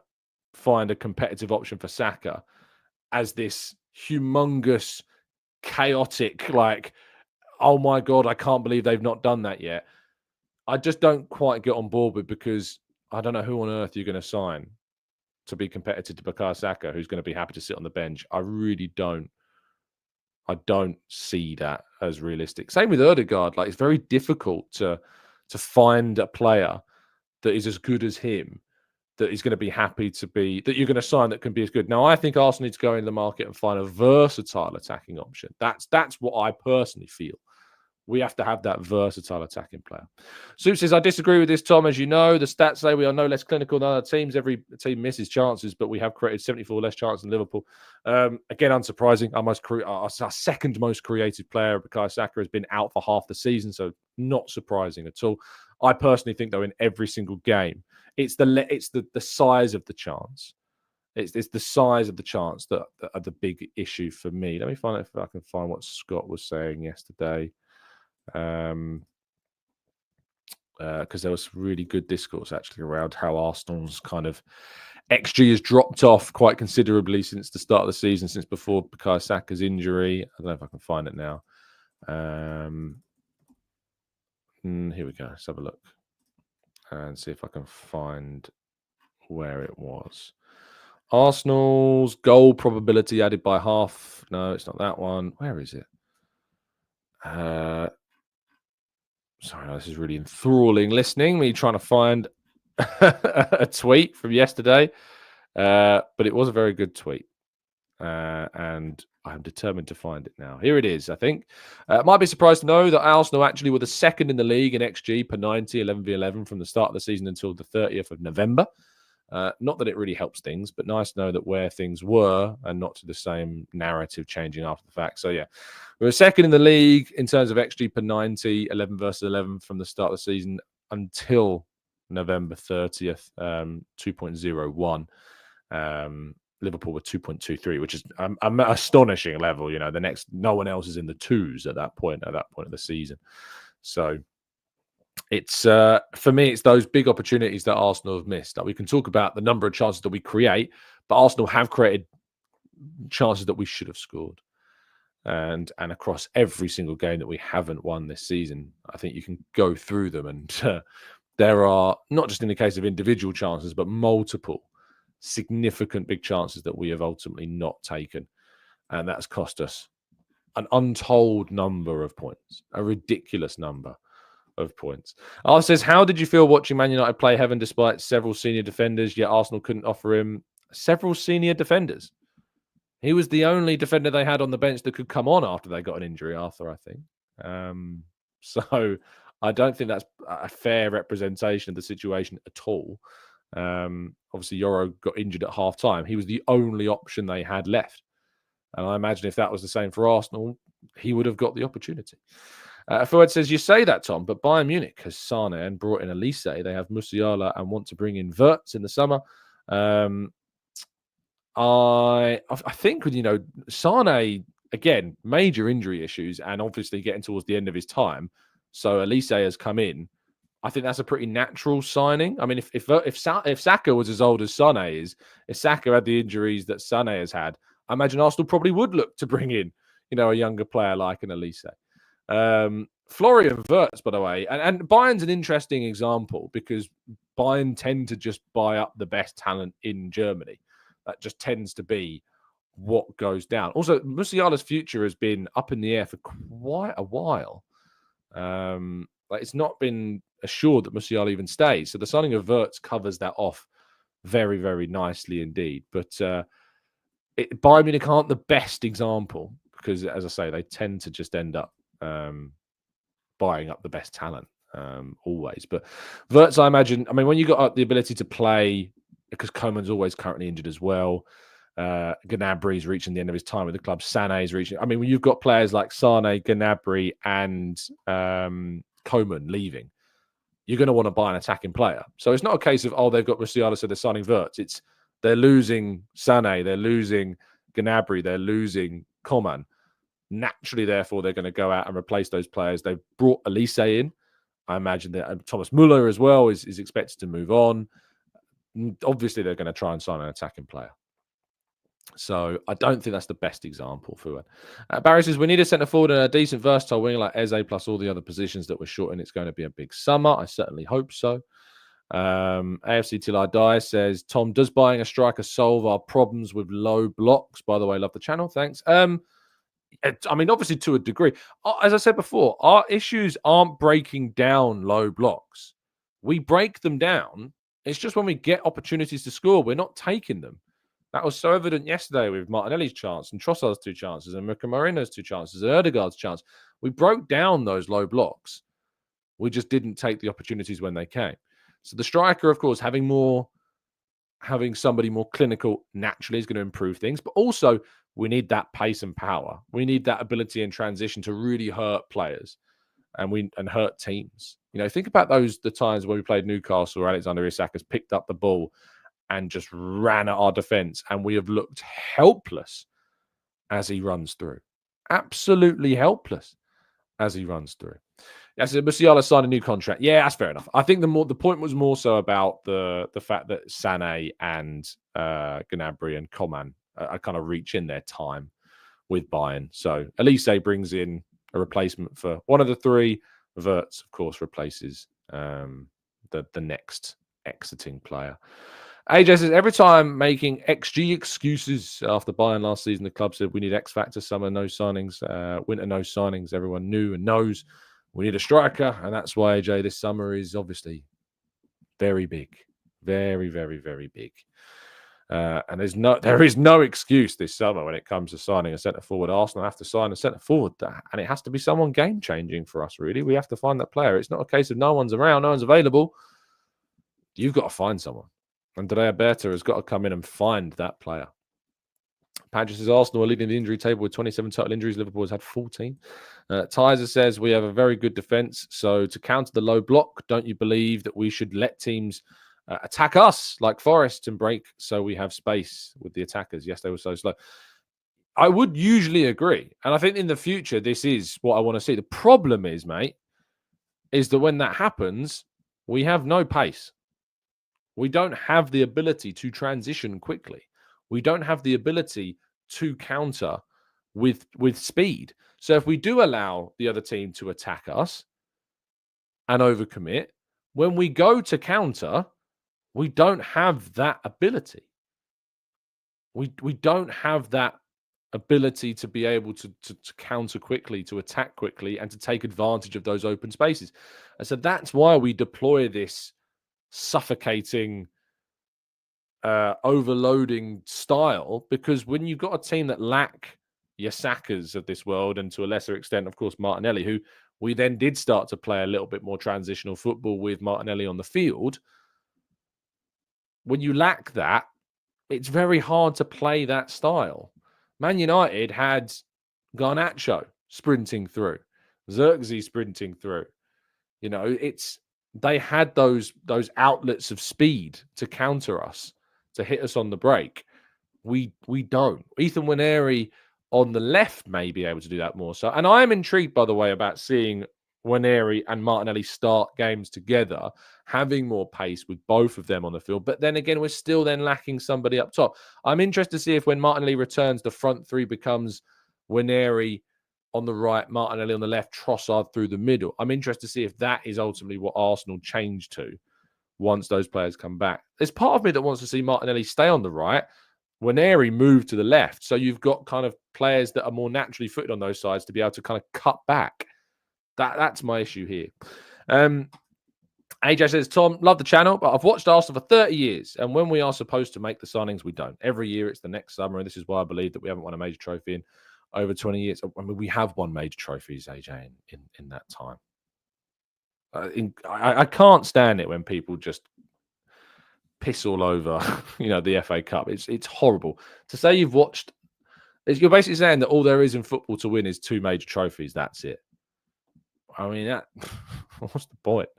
find a competitive option for Saka as this humongous, chaotic, like, oh my God, I can't believe they've not done that yet. I just don't quite get on board with, because I don't know who on earth you're going to sign to be competitive to Bukayo Saka, who's going to be happy to sit on the bench. I really don't. I don't see that as realistic. Same with Odegaard. Like, it's very difficult to find a player that is as good as him, that is going to be happy to be, that you're going to sign that can be as good. Now, I think Arsenal need to go in the market and find a versatile attacking option. That's what I personally feel. We have to have that versatile attacking player. Soup says, I disagree with this, Tom. As you know, the stats say we are no less clinical than other teams. Every team misses chances, but we have created 74 less chances than Liverpool. Again, unsurprising. Our second most creative player, Bukayo Saka, has been out for half the season, so not surprising at all. I personally think, though, in every single game, it's the size of the chance. It's the size of the chance that are the big issue for me. Let me find out if I can find what Scott was saying yesterday. Because there was really good discourse actually around how Arsenal's kind of XG has dropped off quite considerably since the start of the season, since before Bukayo Saka's injury. I don't know if I can find it now. Here we go. Let's have a look and see if I can find where it was. Arsenal's goal probability added by half. No, it's not that one. Where is it? Sorry, this is really enthralling listening. Me trying to find a tweet from yesterday. But it was a very good tweet. And I'm determined to find it now. Here it is, I think. Might be surprised to know that Arsenal actually were the second in the league in XG per 90, 11v11 from the start of the season until the 30th of November. Not that it really helps things, but nice to know that where things were and not to the same narrative changing after the fact. So, yeah, we were second in the league in terms of XG per 90, 11 versus 11 from the start of the season until November 30th, 2.01. Liverpool were 2.23, which is an astonishing level. You know, no one else is in the twos at that point of the season. So, It's for me, it's those big opportunities that Arsenal have missed. Like we can talk about the number of chances that we create, but Arsenal have created chances that we should have scored. And across every single game that we haven't won this season, I think you can go through them, and there are, not just in the case of individual chances, but multiple significant big chances that we have ultimately not taken, and that's cost us an untold number of points, a ridiculous number of points. Arthur says, how did you feel watching Man United play heaven despite several senior defenders, yet Arsenal couldn't offer him several senior defenders? He was the only defender they had on the bench that could come on after they got an injury, Arthur, I think. So I don't think that's a fair representation of the situation at all. Obviously, Yoro got injured at half-time. He was the only option they had left. And I imagine if that was the same for Arsenal, he would have got the opportunity. Fuad says, you say that, Tom, but Bayern Munich has Sane and brought in Elise. They have Musiala and want to bring in Wirtz in the summer. I think, Sane, again, major injury issues and obviously getting towards the end of his time. So Elise has come in. I think that's a pretty natural signing. I mean, if Saka was as old as Sane is, if Saka had the injuries that Sane has had, I imagine Arsenal probably would look to bring in, a younger player like an Elise. Florian Wirtz, by the way, and Bayern's an interesting example because Bayern tend to just buy up the best talent in Germany. That just tends to be what goes down. Also, Musiala's future has been up in the air for quite a while. It's not been assured that Musiala even stays. So the signing of Wirtz covers that off very, very nicely indeed. But Bayern Munich aren't the best example because, as I say, they tend to just end up buying up the best talent always. But Wirtz, I imagine, when you got the ability to play, because Coman's always currently injured as well. Gnabry's reaching the end of his time with the club. Sané's reaching. When you've got players like Sané, Gnabry, and Coman leaving, you're going to want to buy an attacking player. So it's not a case of, they've got Musiala, so they're signing Wirtz. It's they're losing Sané, they're losing Gnabry, they're losing Coman. Naturally, therefore, they're going to go out and replace those players. They've brought Elise in. I imagine that Thomas Muller as well is expected to move on. Obviously, they're going to try and sign an attacking player. So I don't think that's the best example for it. Barry says, we need a centre-forward and a decent versatile winger like Eze plus all the other positions that we're short in. It's going to be a big summer. I certainly hope so. AFC Till I Die says, Tom, does buying a striker solve our problems with low blocks? By the way, love the channel. Thanks. Obviously to a degree. As I said before, our issues aren't breaking down low blocks. We break them down. It's just when we get opportunities to score, we're not taking them. That was so evident yesterday with Martinelli's chance and Trossard's 2 chances and Mikel Merino's 2 chances and Ødegaard's chance. We broke down those low blocks. We just didn't take the opportunities when they came. So the striker, of course, having somebody more clinical naturally is going to improve things. But also, we need that pace and power. We need that ability in transition to really hurt players and hurt teams. Think about the times when we played Newcastle where Alexander Isak has picked up the ball and just ran at our defense, and we have looked helpless as he runs through. Absolutely helpless as he runs through. Yes, Musiala signed a new contract. Yeah, that's fair enough. I think the point was more so about the fact that Sané and Gnabry and Coman are kind of reaching their time with Bayern. So Elise brings in a replacement for one of the 3. Wirtz, of course, replaces the next exiting player. AJ says, every time making XG excuses after Bayern last season, the club said we need X factor, summer no signings, winter no signings. Everyone knew and knows we need a striker, and that's why, AJ, this summer is obviously very big. Very, very, very big. And there is no excuse this summer when it comes to signing a centre-forward. Arsenal have to sign a centre-forward, and it has to be someone game-changing for us, really. We have to find that player. It's not a case of no one's around, no one's available. You've got to find someone. And Andrea Berta has got to come in and find that player. Padgett says, Arsenal are leading the injury table with 27 total injuries. Liverpool has had 14. Tizer says, we have a very good defence. So to counter the low block, don't you believe that we should let teams attack us like Forest and break so we have space with the attackers? Yes, they were so slow. I would usually agree. And I think in the future, this is what I want to see. The problem is, mate, is that when that happens, we have no pace. We don't have the ability to transition quickly. We don't have the ability to counter with speed. So if we do allow the other team to attack us and overcommit, when we go to counter, we don't have that ability. We don't have that ability to be able to counter quickly, to attack quickly, and to take advantage of those open spaces. And so that's why we deploy this suffocating, overloading style, because when you've got a team that lack your Sakas of this world, and to a lesser extent, of course, Martinelli, who we then did start to play a little bit more transitional football with Martinelli on the field. When you lack that, it's very hard to play that style. Man United had Garnacho sprinting through, Zirkzee sprinting through. You know, they had those outlets of speed to counter us, to hit us on the break. We don't. Ethan Nwaneri on the left may be able to do that more so. And I am intrigued, by the way, about seeing Nwaneri and Martinelli start games together, having more pace with both of them on the field. But then again, we're still then lacking somebody up top. I'm interested to see if when Martinelli returns, the front three becomes Nwaneri on the right, Martinelli on the left, Trossard through the middle. I'm interested to see if that is ultimately what Arsenal change to once those players come back. There's part of me that wants to see Martinelli stay on the right, Nwaneri move to the left. So you've got kind of players that are more naturally footed on those sides to be able to kind of cut back. That's my issue here. AJ says, Tom, love the channel, but I've watched Arsenal for 30 years. And when we are supposed to make the signings, we don't. Every year it's the next summer. And this is why I believe that we haven't won a major trophy in over 20 years. I mean, we have won major trophies, AJ, in that time. I can't stand it when people just piss all over, the FA Cup. It's horrible. To say you've watched, you're basically saying that all there is in football to win is 2 major trophies. That's it. I mean, what's the point?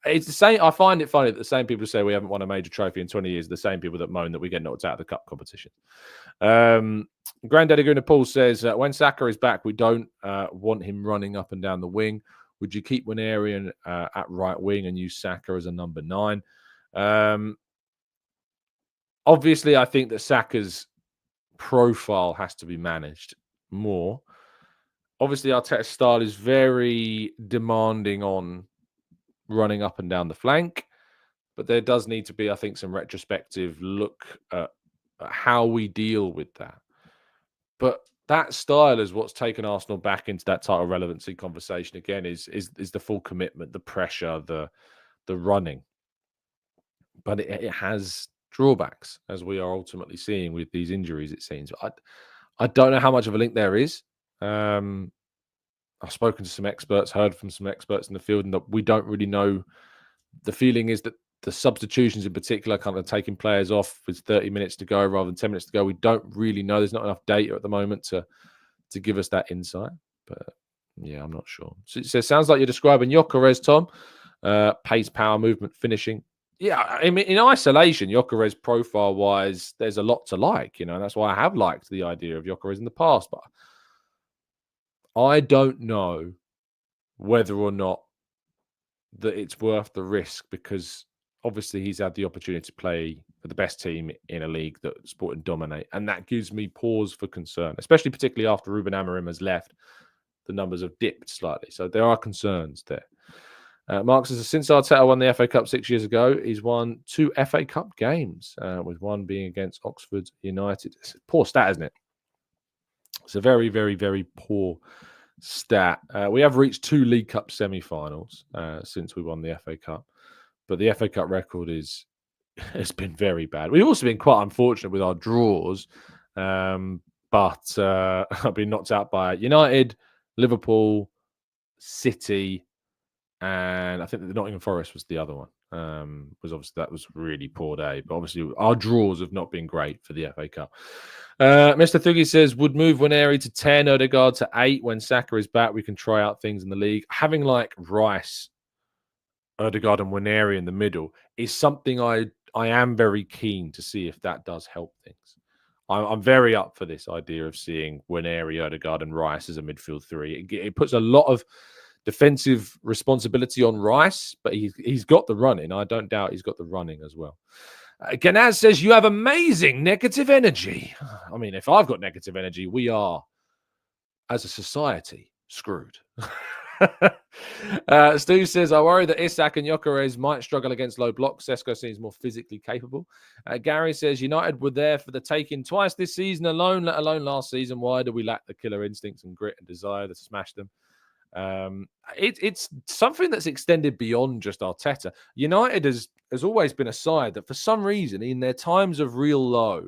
It's the same. I find it funny that the same people who say we haven't won a major trophy in 20 years are the same people that moan that we get knocked out of the cup competition. Granddaddy Gooner Paul says, when Saka is back, we don't want him running up and down the wing. Would you keep Nwaneri at right wing and use Saka as a number 9? Obviously, I think that Saka's profile has to be managed more. Obviously, Arteta's style is very demanding on running up and down the flank, but there does need to be, I think, some retrospective look at how we deal with that. But that style is what's taken Arsenal back into that title relevancy conversation again, is the full commitment, the pressure, the running. But it has drawbacks, as we are ultimately seeing with these injuries, it seems. I don't know how much of a link there is. I've spoken to some experts, heard from some experts in the field, and that we don't really know. The feeling is that the substitutions in particular, kind of taking players off with 30 minutes to go rather than 10 minutes to go, we don't really know. There's not enough data at the moment to give us that insight. But yeah, I'm not sure. So it sounds like you're describing Gyökeres, Tom. Pace, power, movement, finishing. Yeah, I mean, in isolation, Gyökeres profile-wise, there's a lot to like, and that's why I have liked the idea of Gyökeres in the past. But I don't know whether or not that it's worth the risk, because obviously he's had the opportunity to play for the best team in a league that Sporting dominate, and that gives me pause for concern, especially particularly after Ruben Amorim has left. The numbers have dipped slightly, so there are concerns there. Mark says, since Arteta won the FA Cup 6 years ago, he's won 2 FA Cup games, with one being against Oxford United. It's a poor stat, isn't it? It's a very, very, very poor stat. We have reached 2 League Cup semi-finals since we won the FA Cup, but the FA Cup record has been very bad. We've also been quite unfortunate with our draws, but I've been knocked out by United, Liverpool, City, and I think the Nottingham Forest was the other one. Was obviously that was a really poor day, but obviously our draws have not been great for the FA Cup. Mr. Thugi says, would move Nwaneri to 10, Odegaard to 8. When Saka is back, we can try out things in the league. Having like Rice, Odegaard and Nwaneri in the middle is something I am very keen to see if that does help things. I'm very up for this idea of seeing Nwaneri, Odegaard and Rice as a midfield 3. It puts a lot of defensive responsibility on Rice, but he's got the running. I don't doubt he's got the running as well. Ganaz says, you have amazing negative energy. I mean, if I've got negative energy, we are, as a society, screwed. Stu says, I worry that Isak and Gyökeres might struggle against low blocks. Sesko seems more physically capable. Gary says, United were there for the taking twice this season alone, let alone last season. Why do we lack the killer instincts and grit and desire to smash them? It's something that's extended beyond just Arteta. United has always been a side that for some reason in their times of real low,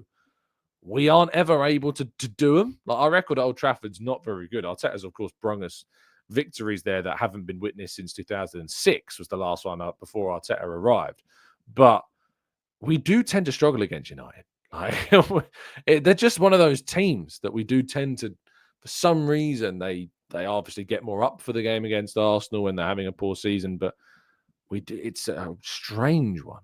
we aren't ever able to do them. Like, our record at Old Trafford's not very good. Arteta's, of course, brung us victories there that haven't been witnessed since 2006 was the last one up before Arteta arrived. But we do tend to struggle against United. They're just one of those teams that we do tend to, for some reason, they obviously get more up for the game against Arsenal when they're having a poor season, but it's a strange one.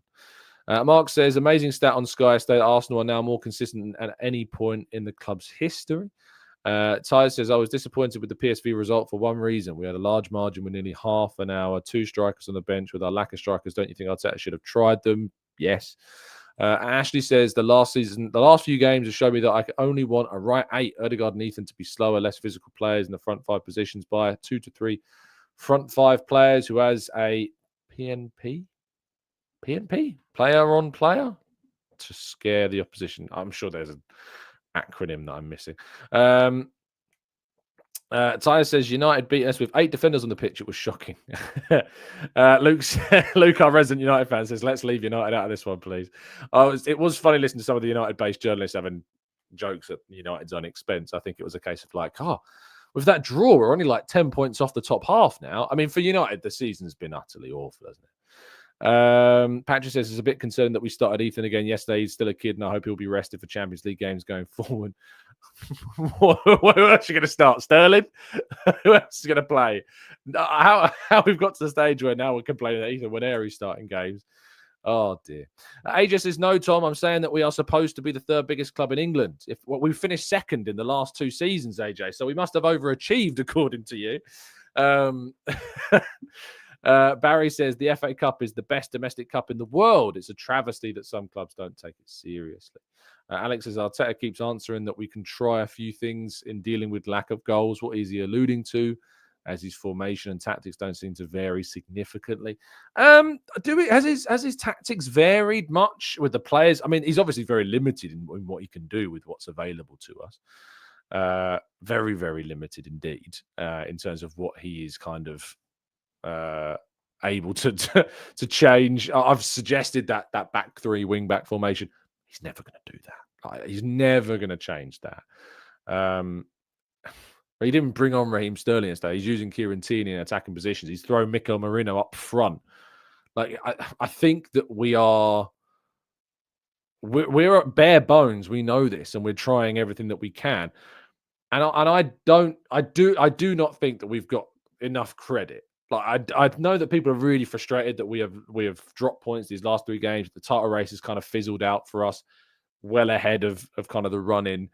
Mark says, amazing stat on Sky State. Arsenal are now more consistent at any point in the club's history. Ty says, I was disappointed with the PSV result for one reason. We had a large margin with nearly half an hour, 2 strikers on the bench. With our lack of strikers, don't you think Arteta should have tried them? Yes. Ashley says, the last few games have shown me that I only want a right 8, Ødegaard and Ethan, to be slower, less physical players in the front 5 positions by 2 to 3 front 5 players who has a PNP, player on player, to scare the opposition. I'm sure there's an acronym that I'm missing. Tyre says, United beat us with 8 defenders on the pitch. It was shocking. Luke, our resident United fan, says, let's leave United out of this one, please. It was funny listening to some of the United-based journalists having jokes at United's own expense. I think it was a case of like, with that draw, we're only like 10 points off the top half now. I mean, for United, the season's been utterly awful, hasn't it? Patrick says, it's a bit concerned that we started Ethan again yesterday. He's still a kid, and I hope he'll be rested for Champions League games going forward. Who else are you going to start? Sterling? Who else is going to play? How we've got to the stage where now we're complaining that Ethan Waneri's starting games. Oh, dear. AJ says, no, Tom, I'm saying that we are supposed to be the 3rd biggest club in England. We finished 2nd in the last 2 seasons, AJ, so we must have overachieved, according to you. Barry says, the FA Cup is the best domestic cup in the world. It's a travesty that some clubs don't take it seriously. Alex says, Arteta keeps answering that we can try a few things in dealing with lack of goals. What is he alluding to? As his formation and tactics don't seem to vary significantly. Has his tactics varied much with the players? I mean, he's obviously very limited in what he can do with what's available to us. Very, very limited indeed in terms of what he is kind of able to change. I've suggested that back 3 wing back formation. He's never going to do that. He's never going to change that. He didn't bring on Raheem Sterling yesterday. He's using Kieran Tierney in attacking positions. He's thrown Mikel Merino up front. Like, I think that we're at bare bones. We know this, and we're trying everything that we can. And I do not think that we've got enough credit. Like, I know that people are really frustrated that we have dropped points these last 3 games. The title race has kind of fizzled out for us, well ahead of kind of the run in.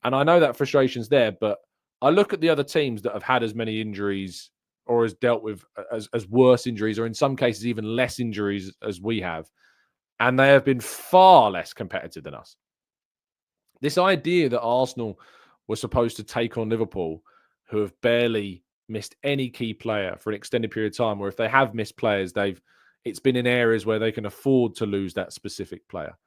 And I know that frustration's there, but I look at the other teams that have had as many injuries or has dealt with as worse injuries, or in some cases even less injuries as we have, and they have been far less competitive than us. This idea that Arsenal were supposed to take on Liverpool, who have barely missed any key player for an extended period of time, or if they have missed players, it's been in areas where they can afford to lose that specific player.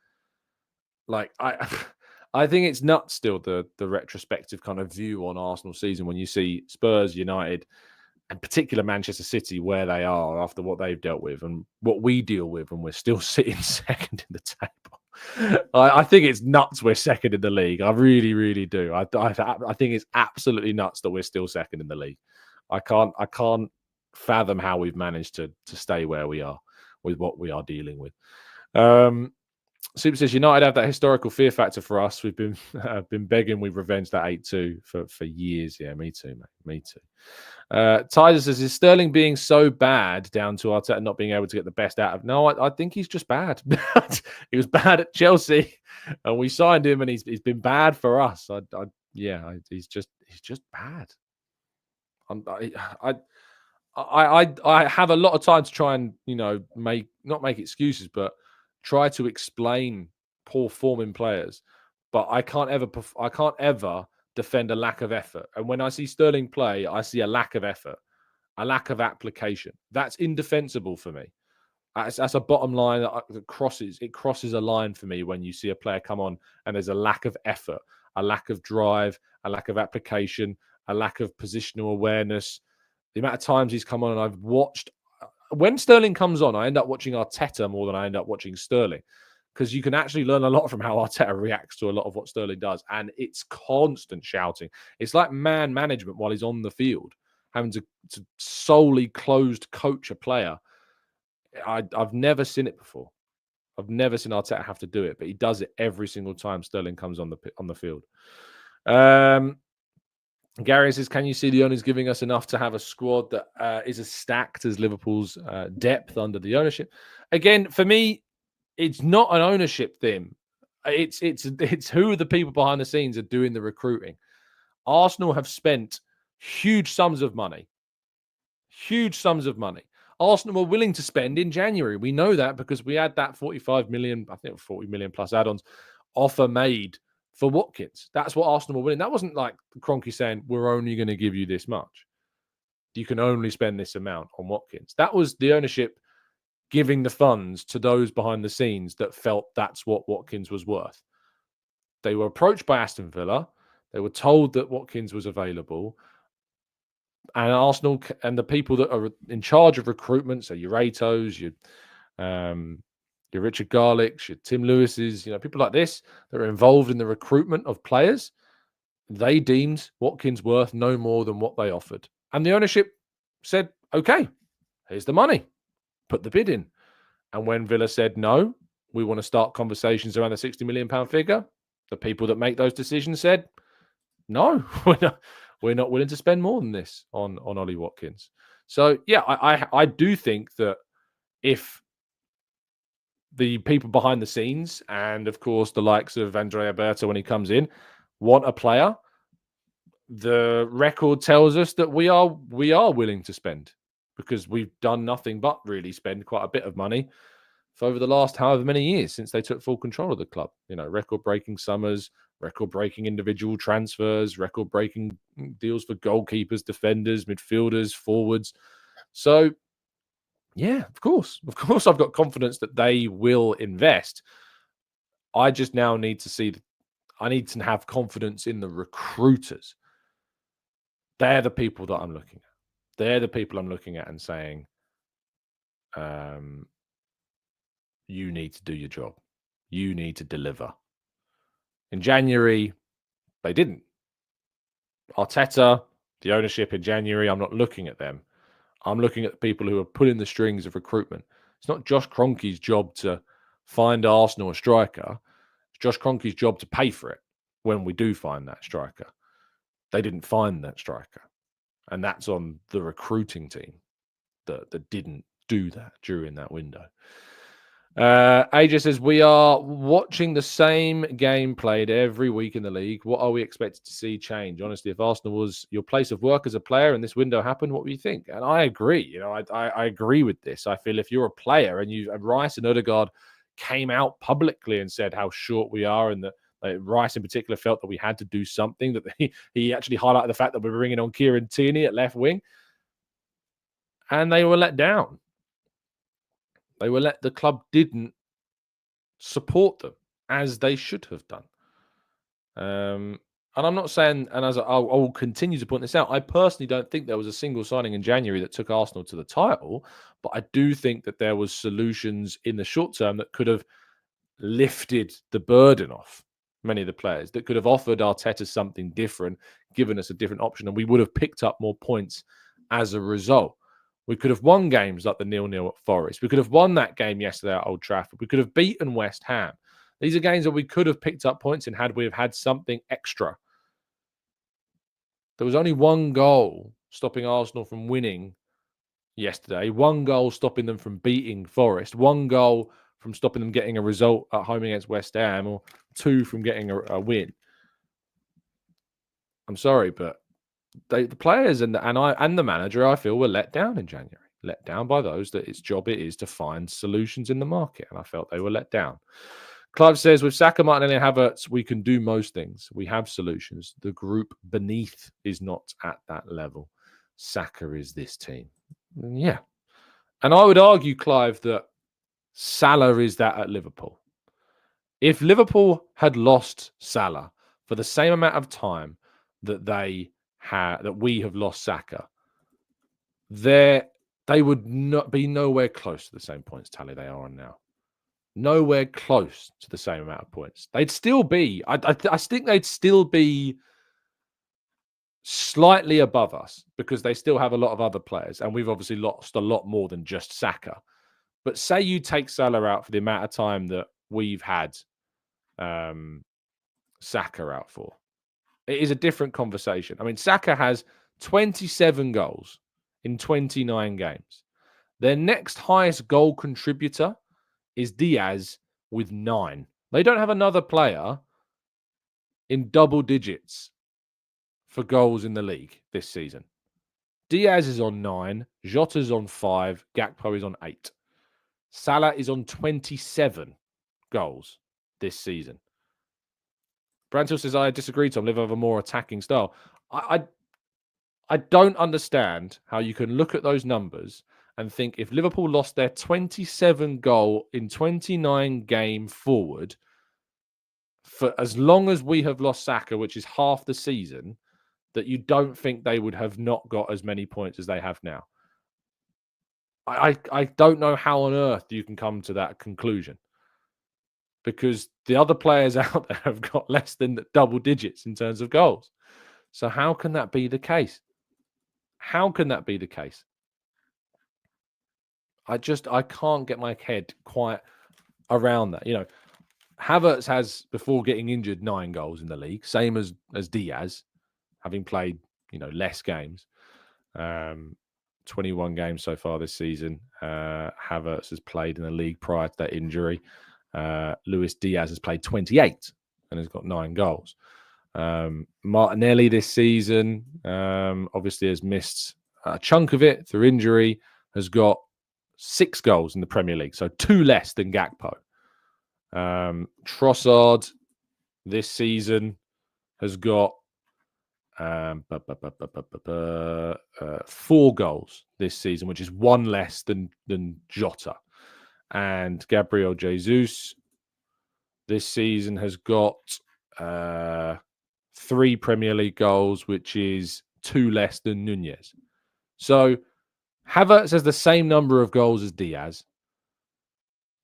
Like, I think it's nuts still, the retrospective kind of view on Arsenal season when you see Spurs, United, and particular Manchester City, where they are after what they've dealt with and what we deal with, and we're still sitting 2nd in the table. I think it's nuts we're 2nd in the league. I really, really do. I think it's absolutely nuts that we're still 2nd in the league. I can't fathom how we've managed to stay where we are with what we are dealing with. Super says, United have that historical fear factor for us. We've been begging we've revenged that 8-2 for years. Yeah, me too, mate. Me too. Tyler says, is Sterling being so bad down to Arteta not being able to get the best out of? No, I think he's just bad. He was bad at Chelsea, and we signed him, and he's been bad for us. He's just bad. I have a lot of time to try and not make excuses, but try to explain poor form in players. But I can't ever defend a lack of effort. And when I see Sterling play, I see a lack of effort, a lack of application. That's indefensible for me. That's a bottom line that crosses a line for me when you see a player come on and there's a lack of effort, a lack of drive, a lack of application, a lack of positional awareness. The amount of times he's come on and I've watched, when Sterling comes on, I end up watching Arteta more than I end up watching Sterling, because you can actually learn a lot from how Arteta reacts to a lot of what Sterling does. And it's constant shouting. It's like man management while he's on the field, having to solely closed coach a player. I've never seen it before. I've never seen Arteta have to do it, but he does it every single time Sterling comes on the field. Gary says, can you see the owners giving us enough to have a squad that is as stacked as Liverpool's depth under the ownership? Again, for me, it's not an ownership thing. It's who the people behind the scenes are doing the recruiting. Arsenal have spent huge sums of money. Arsenal were willing to spend in January. We know that because we had that 45 million, I think 40 million plus add-ons offer made for Watkins. That's what Arsenal were willing. That wasn't like Kroenke saying, we're only going to give you this much. You can only spend this amount on Watkins. That was the ownership giving the funds to those behind the scenes that felt that's what Watkins was worth. They were approached by Aston Villa. They were told that Watkins was available. And Arsenal and the people that are in charge of recruitment, so your Ratos, your Richard Garlicks, your Tim Lewis's, people like this that are involved in the recruitment of players, they deemed Watkins worth no more than what they offered. And the ownership said, okay, here's the money. Put the bid in. And when Villa said, no, we want to start conversations around the £60 million figure, the people that make those decisions said, no, we're not willing to spend more than this on Ollie Watkins. So, yeah, I do think that if the people behind the scenes and, of course, the likes of Andrea Berta when he comes in want a player, the record tells us that we are willing to spend, because we've done nothing but really spend quite a bit of money for over the last however many years since they took full control of the club. Record-breaking summers, record-breaking individual transfers, record-breaking deals for goalkeepers, defenders, midfielders, forwards. So, yeah, of course, I've got confidence that they will invest. I just now need to I need to have confidence in the recruiters. They're the people that I'm looking at. They're the people I'm looking at and saying, you need to do your job. You need to deliver. In January, they didn't. Arteta, the ownership in January, I'm not looking at them. I'm looking at the people who are pulling the strings of recruitment. It's not Josh Kroenke's job to find Arsenal a striker. It's Josh Kroenke's job to pay for it when we do find that striker. They didn't find that striker. And that's on the recruiting team that didn't do that during that window. AJ says, we are watching the same game played every week in the league. What are we expected to see change? Honestly, if Arsenal was your place of work as a player and this window happened, what would you think? And I agree. I agree with this. I feel if you're a player and Rice and Odegaard came out publicly and said how short we are, and that Rice in particular felt that we had to do something, that he actually highlighted the fact that we were bringing on Kieran Tierney at left wing, and they were let down. The club didn't support them as they should have done. And I'm not saying, and as I'll continue to point this out, I personally don't think there was a single signing in January that took Arsenal to the title, but I do think that there was solutions in the short term that could have lifted the burden off many of the players, that could have offered Arteta something different, given us a different option, and we would have picked up more points as a result. We could have won games like the 0-0 at Forest. We could have won that game yesterday at Old Trafford. We could have beaten West Ham. These are games that we could have picked up points in had we have had something extra. There was only one goal stopping Arsenal from winning yesterday. One goal stopping them from beating Forest. One goal from stopping them getting a result at home against West Ham, or two from getting a win. I'm sorry, but the players and the manager, I feel, were let down in January. Let down by those that its job it is to find solutions in the market, and I felt they were let down. Clive says, with Saka, Martinelli, and Havertz, we can do most things. We have solutions. The group beneath is not at that level. Saka is this team. Yeah. And I would argue, Clive, that Salah is that at Liverpool. If Liverpool had lost Salah for the same amount of time that we have lost Saka, they would not be nowhere close to the same points tally they are on now. Nowhere close to the same amount of points. They'd still be, I think they'd still be slightly above us because they still have a lot of other players. And we've obviously lost a lot more than just Saka. But say you take Salah out for the amount of time that we've had Saka out for. It is a different conversation. I mean, Saka has 27 goals in 29 games. Their next highest goal contributor is Diaz with 9. They don't have another player in double digits for goals in the league this season. Diaz is on 9, Jota's on 5, Gakpo is on 8. Salah is on 27 goals this season. Brantil says, I disagree, Tom. Live over more attacking style. I don't understand how you can look at those numbers and think if Liverpool lost their 27 goal in 29 game forward for as long as we have lost Saka, which is half the season, that you don't think they would have not got as many points as they have now. I don't know how on earth you can come to that conclusion because the other players out there have got less than double digits in terms of goals. So how can that be the case? How can that be the case? I can't get my head quite around that. You know, Havertz has, before getting injured, 9 goals in the league, same as Diaz, having played, less games. 21 games so far this season. Havertz has played in the league prior to that injury. Luis Diaz has played 28 and has got 9 goals. Martinelli this season obviously has missed a chunk of it through injury, has got 6 goals in the Premier League, so 2 less than Gakpo. Trossard this season has got 4 goals this season, which is 1 less than Jota. And Gabriel Jesus this season has got 3 Premier League goals, which is 2 less than Nunez. So Havertz has the same number of goals as Diaz.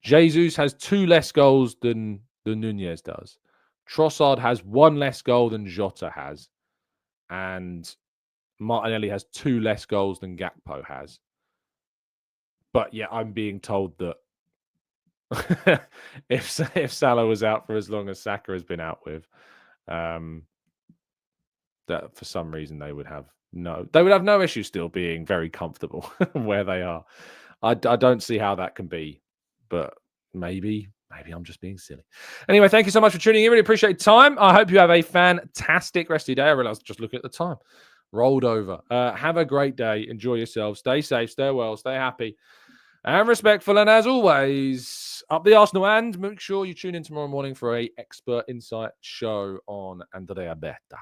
Jesus has 2 less goals than Nunez does. Trossard has 1 less goal than Jota has. And Martinelli has 2 less goals than Gakpo has. But yeah, I'm being told that if Salah was out for as long as Saka has been out with, that for some reason they would have no issue still being very comfortable where they are. I don't see how that can be, but maybe I'm just being silly. Anyway, thank you so much for tuning in. Really appreciate your time. I hope you have a fantastic rest of your day. I realized just looking at the time. Rolled over. Have a great day. Enjoy yourself. Stay safe. Stay well. Stay happy. And respectful. And as always, up the Arsenal, and make sure you tune in tomorrow morning for a Expert Insight show on Andrea Berta.